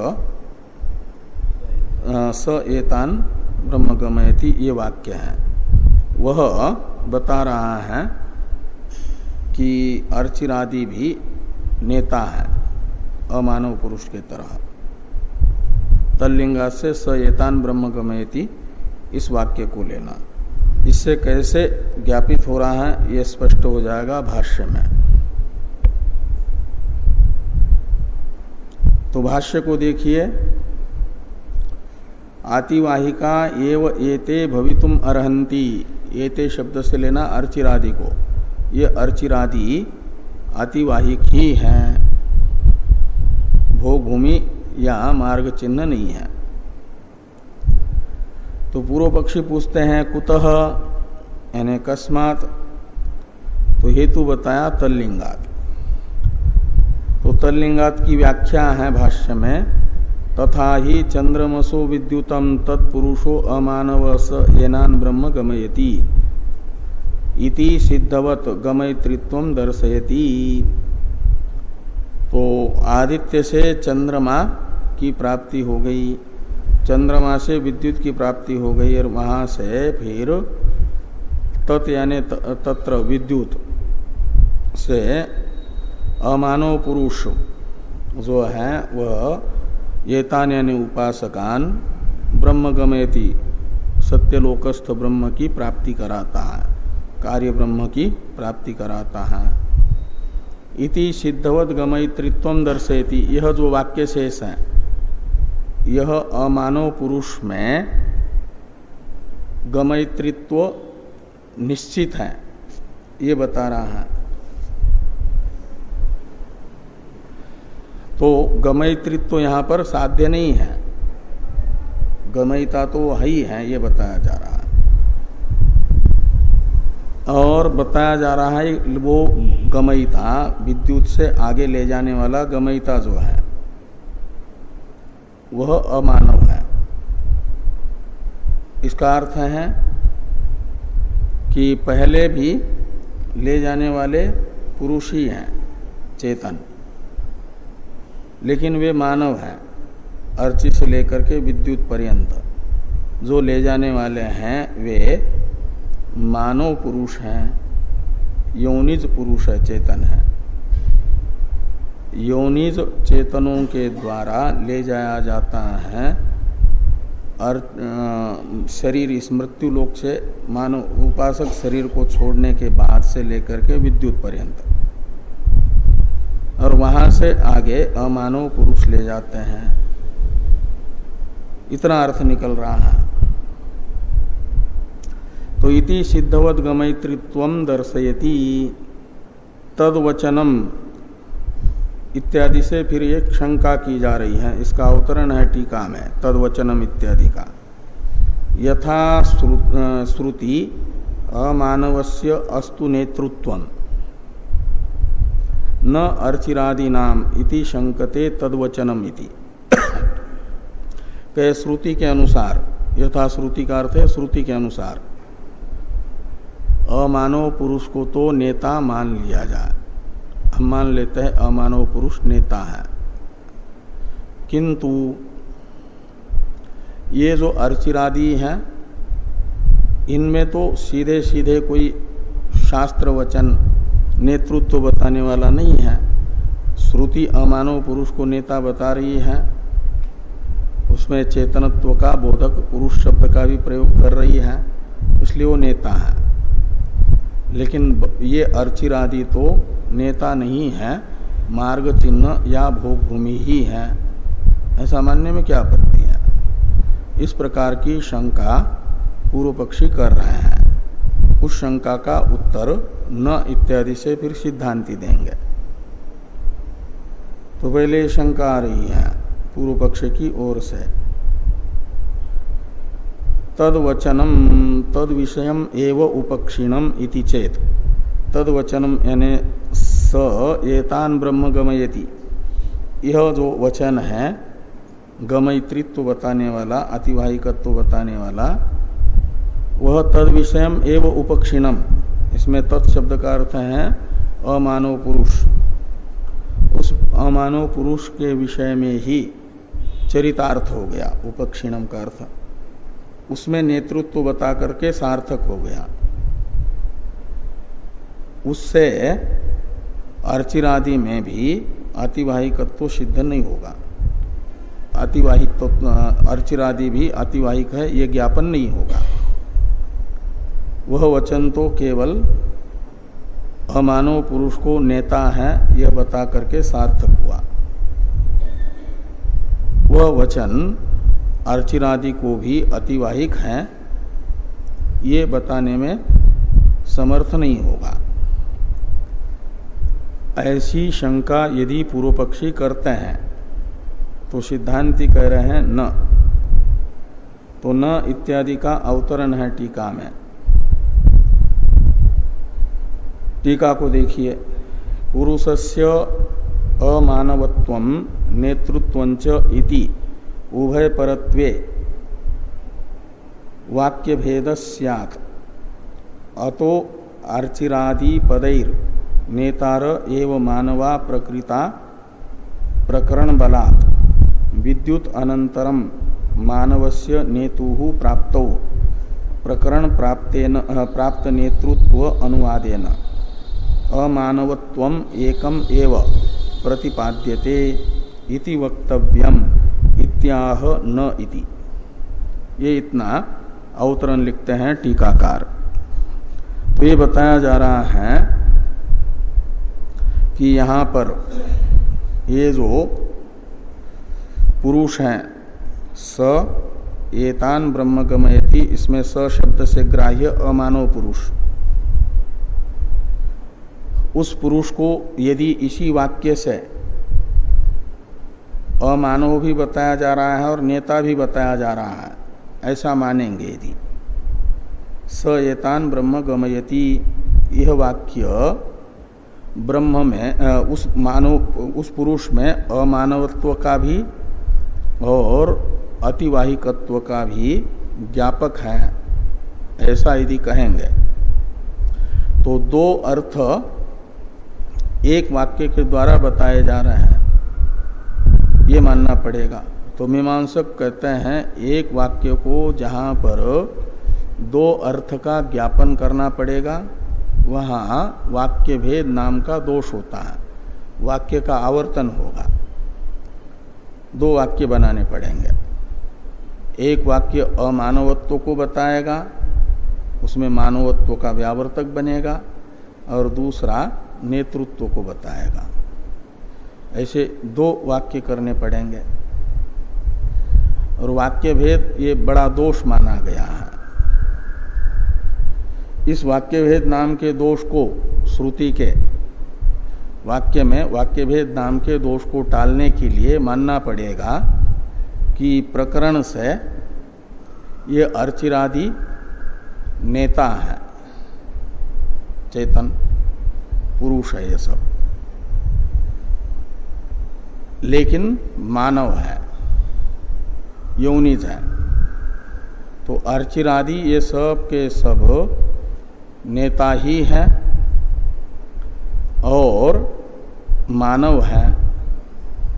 स एतान ब्रह्म गमयति, ये वाक्य है। वह बता रहा है कि अर्चिरादि भी नेता है अमानव पुरुष के तरह। तल्लिंगा से स एतान ब्रह्म गमयति इस वाक्य को लेना। इससे कैसे ज्ञापित हो रहा है यह स्पष्ट हो जाएगा भाष्य में। तो भाष्य को देखिए। आतिवाहिका एव एते भवितुम अर्हन्ति, एते शब्द से लेना अर्चिरादि को। ये अर्चिरादि आतिवाहिक ही हैं, भोग भूमि या मार्ग चिन्ह नहीं है। तो पूर्व पक्षी पूछते हैं कुतः, यानी कस्मात। तो हेतु बताया तल्लिंगात। तो तल्लिंगात की व्याख्या है भाष्य में, तथा ही चंद्रमसो विद्युतम तत्पुरुषो अमानव स येनान ब्रह्म गमयति इति सिद्धवत गमयित्रित्वं दर्शयति। तो आदित्य से चंद्रमा की प्राप्ति हो गई, चंद्रमा से विद्युत की प्राप्ति हो गई, और वहां से फिर तत् यानी तत्र विद्युत से अमानव पुरुष जो है वह एतान यानी उपासकान ब्रह्म गमयति सत्यलोकस्थ ब्रह्म की प्राप्ति कराता है, कार्य ब्रह्म की प्राप्ति कराता है। इति सिद्धवद गमयित्रित्वम दर्शयति, यह जो वाक्य शेष है यह अमानव पुरुष में गमयित्रित्व निश्चित है ये बता रहा है। तो गमयित्रित्व यहां पर साध्य नहीं है, गमयिता तो है ही है ये बताया जा रहा है। और बताया जा रहा है वो गमयिता विद्युत से आगे ले जाने वाला गमयिता जो है वह अमानव है। इसका अर्थ है कि पहले भी ले जाने वाले पुरुष ही हैं चेतन, लेकिन वे मानव हैं। अर्ची से लेकर के विद्युत पर्यंत जो ले जाने वाले हैं वे मानव पुरुष हैं, योनिज पुरुष है, चेतन है। योनिज चेतनों के द्वारा ले जाया जाता है और शरीर इस मृत्यु लोक से मानव उपासक शरीर को छोड़ने के बाद से लेकर के विद्युत पर्यंत, और वहां से आगे अमानव पुरुष ले जाते हैं। इतना अर्थ निकल रहा है। तो इति सिद्धवद गमयित्रित्वम दर्शयति तद्वचनम इत्यादि से फिर एक शंका की जा रही है। इसका अवतरण है टीका में तद्वचनम इत्यादि का। यथा श्रुति अमानवस्य अस्तु नेतृत्वम न अर्चिरादीनाम इति शंकते तद्वचनम इति। के श्रुति के अनुसार, यथा श्रुति का अर्थ है श्रुति के अनुसार, अमानव पुरुष को तो नेता मान लिया जाए। हम मान लेते हैं अमानव पुरुष नेता है, किंतु ये जो अर्चिरादि हैं इनमें तो सीधे सीधे कोई शास्त्र वचन नेतृत्व बताने वाला नहीं है। श्रुति अमानव पुरुष को नेता बता रही है, उसमें चेतनत्व का बोधक पुरुष शब्द का भी प्रयोग कर रही है, इसलिए वो नेता है। लेकिन ये अर्चिरादि तो नेता नहीं है, मार्ग चिन्ह या भोग भूमि ही है। ऐसा मानने में क्या आपत्ति है? इस प्रकार की शंका पूर्व पक्षी कर रहे हैं। उस शंका का उत्तर न इत्यादि से फिर सिद्धांति देंगे। तो पहले शंका आ रही है पूर्व पक्ष की ओर से, तद्वचनम तद विषयम एव उपक्षिणम इति चेत। तद्वचनम यानी स एतान ब्रह्म गमयति, यह जो वचन है गमयित्रित्व बताने वाला, अतिवाहिकत्व बताने वाला, वह तद विषयम एव उपक्षिणम, इसमें तत् शब्द का अर्थ है अमानव पुरुष। उस अमानव पुरुष के विषय में ही चरितार्थ हो गया उपक्षिणम का अर्थ, उसमें नेतृत्व बता करके सार्थक हो गया। उससे अर्चिरादि में भी अतिवाहिकत्व सिद्ध नहीं होगा। अतिवाहिक अर्चिरादि भी अतिवाहिक है ये ज्ञापन नहीं होगा। वह वचन तो केवल अमानव पुरुष को नेता है यह बता करके सार्थक हुआ। वह वचन अर्चिरादि को भी अतिवाहिक है ये बताने में समर्थ नहीं होगा। ऐसी शंका यदि पूर्व पक्षी करते हैं तो सिद्धांति कह रहे हैं न। तो न इत्यादि का अवतरण है टीका में। टीका को देखिए, पुरुषस्य अमानवत्वम नेतृत्वंच इति उभय परत्वे वाक्य भेद स्यात् अतो अर्चिरादि पदैर नेतार एव मानवा प्रकृता प्रकरण बलात् विद्युत अनंतरम मानवस्य नेतुः प्राप्तौ प्रकरण प्राप्त नेतृत्व अनुवादेन अमानवत्वम एकम एव प्रतिपाद्यते इति वक्तव्यम इत्याह न इति। ये इतना अवतरण लिखते हैं टीकाकार। तो ये बताया जा रहा है कि यहाँ पर ये जो पुरुष हैं स एतान ब्रह्म गमयति, इसमें स शब्द से ग्राह्य अमानव पुरुष, उस पुरुष को यदि इसी वाक्य से अमानव भी बताया जा रहा है और नेता भी बताया जा रहा है, ऐसा मानेंगे यदि स एतान ब्रह्म गमयति, यह वाक्य ब्रह्म में उस पुरुष में अमानवत्व का भी और अतिवाहिकत्व का भी ज्ञापक है, ऐसा यदि कहेंगे तो दो अर्थ एक वाक्य के द्वारा बताए जा रहे हैं, ये मानना पड़ेगा। तो मीमांसक कहते हैं एक वाक्य को जहां पर दो अर्थ का ज्ञापन करना पड़ेगा वहां वाक्य भेद नाम का दोष होता है, वाक्य का आवर्तन होगा, दो वाक्य बनाने पड़ेंगे। एक वाक्य अमानवत्व को बताएगा, उसमें मानवत्व का व्यावर्तक बनेगा, और दूसरा नेतृत्व को बताएगा। ऐसे दो वाक्य करने पड़ेंगे और वाक्य भेद ये बड़ा दोष माना गया है। इस वाक्य भेद नाम के दोष को श्रुति के वाक्य में वाक्य भेद नाम के दोष को टालने के लिए मानना पड़ेगा कि प्रकरण से ये अर्चिरादि नेता है, चेतन पुरुष है ये सब, लेकिन मानव है, यौनिज है। तो अर्चिरादि ये सब के सब नेता ही है और मानव है,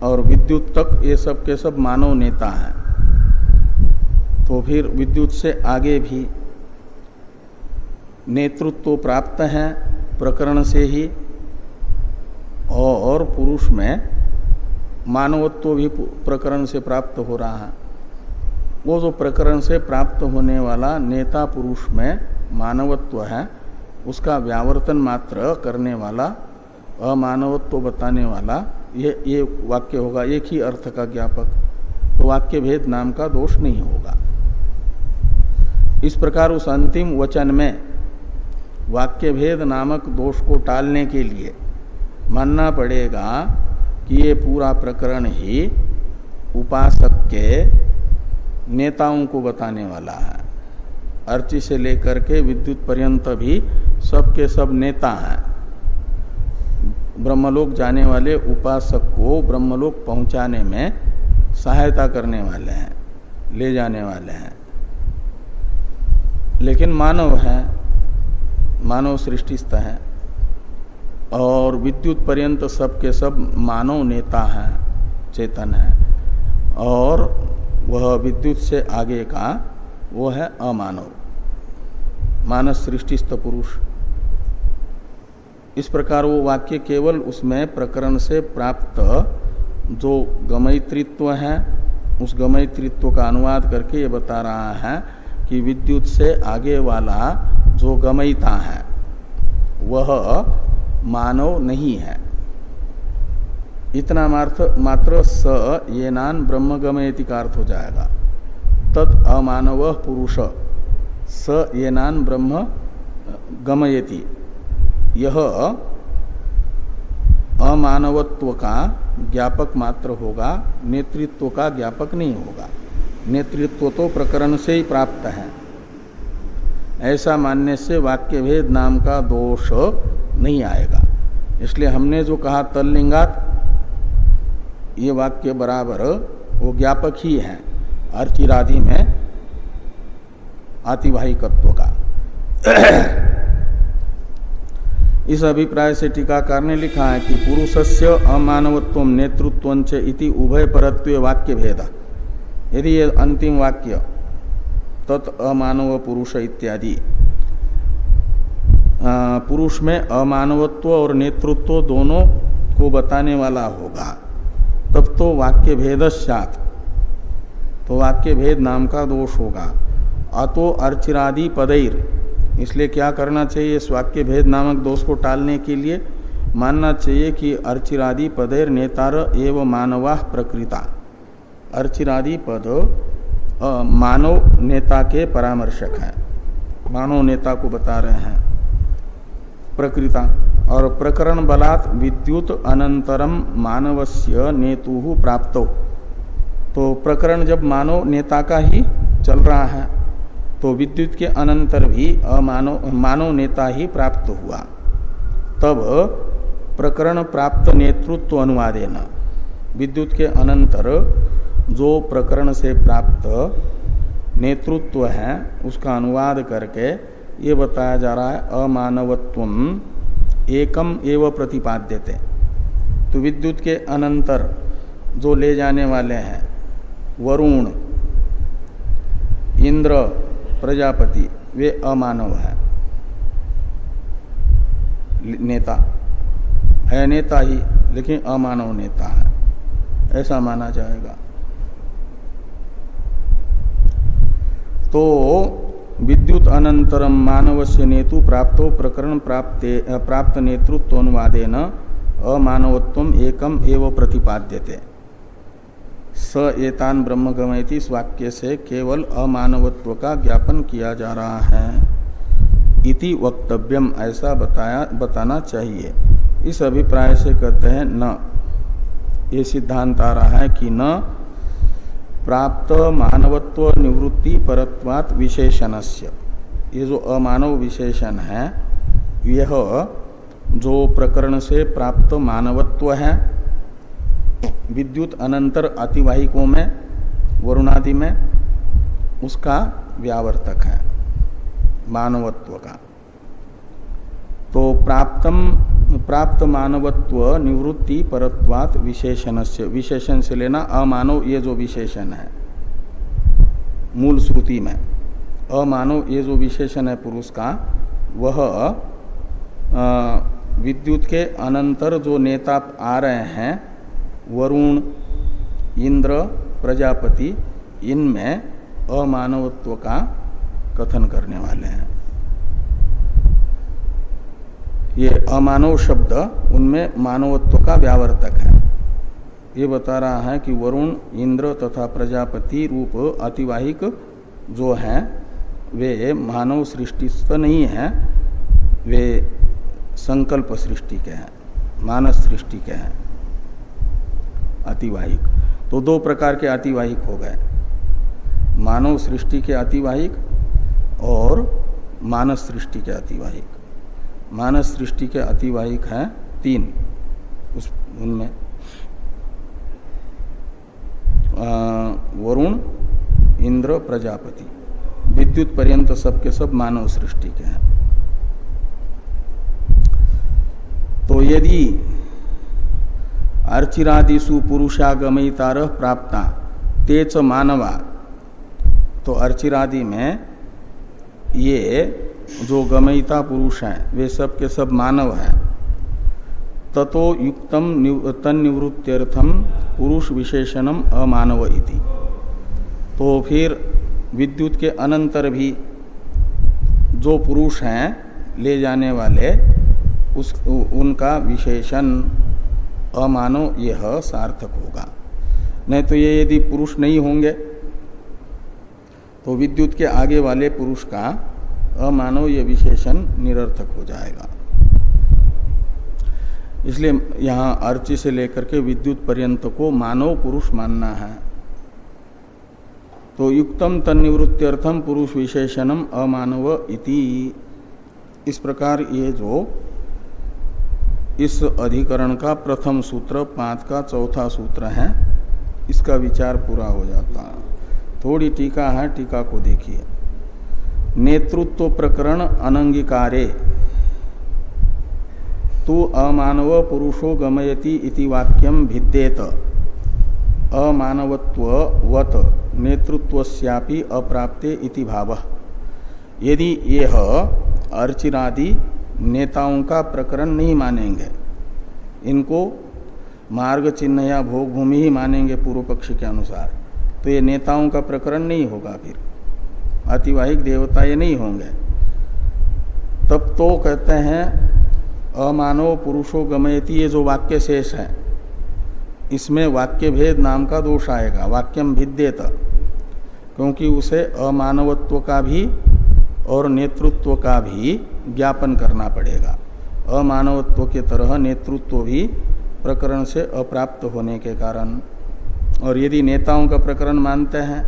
और विद्युत तक ये सब के सब मानव नेता हैं। तो फिर विद्युत से आगे भी नेतृत्व प्राप्त है प्रकरण से ही, और पुरुष में मानवत्व भी प्रकरण से प्राप्त हो रहा है। वो जो प्रकरण से प्राप्त होने वाला नेता पुरुष में मानवत्व है, उसका व्यावर्तन मात्र करने वाला, अमानवत्व बताने वाला ये वाक्य होगा, एक ही अर्थ का ज्ञापक। तो वाक्य भेद नाम का दोष नहीं होगा। इस प्रकार उस अंतिम वचन में वाक्य भेद नामक दोष को टालने के लिए मानना पड़ेगा कि ये पूरा प्रकरण ही उपासक के नेताओं को बताने वाला है। अर्ची से लेकर के विद्युत पर्यंत भी सबके सब नेता हैं। ब्रह्मलोक जाने वाले उपासक को ब्रह्मलोक पहुंचाने में सहायता करने वाले हैं, ले जाने वाले हैं। लेकिन मानव है, मानव सृष्टिस्थ है, और विद्युत पर्यंत सबके सब मानव नेता है, चेतन है, और वह विद्युत से आगे का वो है अमानव, मानस सृष्टिस्थ पुरुष। इस प्रकार वो वाक्य केवल उसमें प्रकरण से प्राप्त जो गमयित्रित्व है, उस गमयित्रित्व का अनुवाद करके ये बता रहा है कि विद्युत से आगे वाला जो गमयिता है वह मानव नहीं है। इतना मात्र स येनान ब्रह्म गमयति का अर्थ हो जाएगा। तत् अमानव पुरुष स येनान ब्रह्म गमयति, यह अमानवत्व का ज्ञापक मात्र होगा, नेतृत्व का ज्ञापक नहीं होगा। नेतृत्व तो प्रकरण से ही प्राप्त है। ऐसा मानने से वाक्य भेद नाम का दोष नहीं आएगा। इसलिए हमने जो कहा तल्लिंगात, ये वाक्य बराबर वो ज्ञापक ही है अर्चिरादि में आतिवाहिकत्व का। इस अभिप्राय से टीकाकार ने लिखा है कि पुरुषस्य अमानवत्व नेतृत्व इति उभय परत्व वाक्य भेद। यदि ये अंतिम वाक्य तत् अमानव पुरुष इत्यादि पुरुष में अमानवत्व और नेतृत्व दोनों को बताने वाला होगा, तब तो वाक्य भेदस्यात्, तो वाक्य भेद नाम का दोष होगा। अतो अर्चिरादि पदैर, इसलिए क्या करना चाहिए? इस वाक्य भेद नामक दोष को टालने के लिए मानना चाहिए कि अर्चिरादि पदैर नेतार एवं मानवा प्रकृता, अर्चिरादि पद मानव नेता के परामर्शक है, मानव नेता को बता रहे हैं प्रकृता। और प्रकरण बलात् विद्युत अनंतरम मानवस्य नेतु प्राप्तो, तो प्रकरण जब मानव नेता का ही चल रहा है तो विद्युत के अनंतर भी मानव नेता ही प्राप्त हुआ, तब प्रकरण प्राप्त नेतृत्व अनुवादेन, विद्युत के अनंतर जो प्रकरण से प्राप्त नेतृत्व है उसका अनुवाद करके ये बताया जा रहा है अमानवत्वम एकम एव प्रतिपाद्यते। तो विद्युत के अनंतर जो ले जाने वाले हैं वरुण, इंद्र, प्रजापति, वे अमानव है, नेता है, नेता ही लेकिन अमानव नेता है, ऐसा माना जाएगा। तो विद्युत अनंतरम मानवस्य नेतु प्राप्तो प्रकरण प्राप्त नेतृत्व अनुवादेन अमानवत्वम एकम एव प्रतिपाद्यते। स एतान ब्रह्म गमयति, इस वाक्य से केवल अमानवत्व का ज्ञापन किया जा रहा है इति वक्तव्यम, ऐसा बताना चाहिए। इस अभिप्राय से कहते हैं न, ये सिद्धांत आ रहा है कि न प्राप्त मानवत्व निवृत्ति परत्वात् विशेषणस्य, ये जो अमानव विशेषण है यह जो प्रकरण से प्राप्त मानवत्व है विद्युत अनंतर अतिवाहिकों में वरुणादि में, उसका व्यावर्तक है मानवत्व का। तो प्राप्त मानवत्व निवृत्ति परत्वात् विशेषणस्य, विशेषण से लेना अमानव, ये जो विशेषण है मूल श्रुति में अमानव, ये जो विशेषण है पुरुष का, वह विद्युत के अनंतर जो नेता आ रहे हैं वरुण, इंद्र, प्रजापति, इनमें अमानवत्व का कथन करने वाले हैं। ये अमानव शब्द उनमें मानवत्व का व्यावर्तक है। ये बता रहा है कि वरुण, इंद्र तथा प्रजापति रूप अतिवाहिक जो हैं वे मानव सृष्टि तो नहीं है, वे संकल्प सृष्टि के हैं, मानस सृष्टि के हैं अतिवाहिक। तो दो प्रकार के अतिवाहिक हो गए, मानव सृष्टि के अतिवाहिक और मानस सृष्टि के अतिवाहिक। मानस सृष्टि के अतिवाहिक हैं तीन, उनमें वरुण, इंद्र, प्रजापति, विद्युत पर्यंत सबके सब मानव सृष्टि के हैं। तो यदि अर्चिरादिषु पुरुषागमयितारः प्राप्ता तेच मानवा, तो अर्चिरादि में ये जो गमयिता पुरुष हैं वे सब के सब मानव हैं। ततो युक्तम तन्निवृत्त्यर्थम पुरुष विशेषणम अमानव इति। तो फिर विद्युत के अनंतर भी जो पुरुष हैं ले जाने वाले उनका विशेषण अमानव यह सार्थक होगा। नहीं तो ये यदि पुरुष नहीं होंगे तो विद्युत के आगे वाले पुरुष का अमानव यह विशेषण निरर्थक हो जाएगा। इसलिए यहाँ अर्ची से लेकर के विद्युत पर्यंत को मानव पुरुष मानना है। तो युक्तम तन्निवृत्त्यर्थम पुरुष विशेषणम अमानव इति, इस प्रकार ये जो इस अधिकरण का प्रथम सूत्र 5 का चौथा सूत्र है, इसका विचार पूरा हो जाता है। थोड़ी टीका है, टीका को देखिए। नेतृत्व प्रकरण अनंगीकारे तु अमानव पुरुषो गमयति इति वाक्यम भिद्येत। अमानवत्ववत नेतृत्वस्यापि अप्राप्ते इति भावः। यदि यह अर्चिरादि नेताओं का प्रकरण नहीं मानेंगे, इनको मार्ग चिन्ह या भोग भूमि ही मानेंगे पूर्व पक्ष के अनुसार, तो ये नेताओं का प्रकरण नहीं होगा, फिर आतिवाहिक देवता ये नहीं होंगे। तब तो कहते हैं अमानव पुरुषो गमयति, ये जो वाक्य शेष है इसमें वाक्य भेद नाम का दोष आएगा, वाक्यम भिद्येत, क्योंकि उसे अमानवत्व का भी और नेतृत्व का भी ज्ञापन करना पड़ेगा। अमानवत्व के तरह नेतृत्व भी प्रकरण से अप्राप्त होने के कारण, और यदि नेताओं का प्रकरण मानते हैं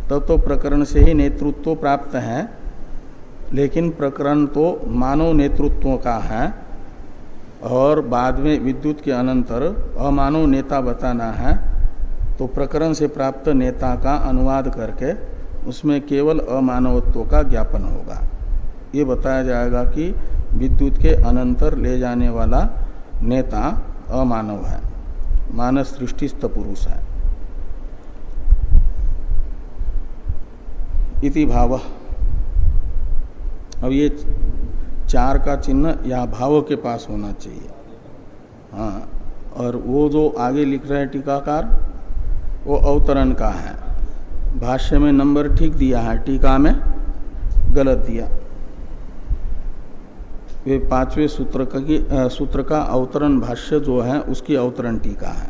तब तो प्रकरण से ही नेतृत्व प्राप्त है, लेकिन प्रकरण तो मानव नेतृत्व का है और बाद में विद्युत के अनंतर अमानव नेता बताना है, तो प्रकरण से प्राप्त नेता का अनुवाद करके उसमें केवल अमानवत्व का ज्ञापन होगा। ये बताया जाएगा कि विद्युत के अनंतर ले जाने वाला नेता अमानव है, मानस सृष्टिस्थ पुरुष है। इति भावः। अब ये 4 का चिन्ह या भाव के पास होना चाहिए। हाँ, और वो जो आगे लिख रहे हैं टीकाकार वो अवतरण का है। भाष्य में नंबर ठीक दिया है, टीका में गलत दिया। वे 5वें सूत्र का अवतरण भाष्य जो है उसकी अवतरण टीका है।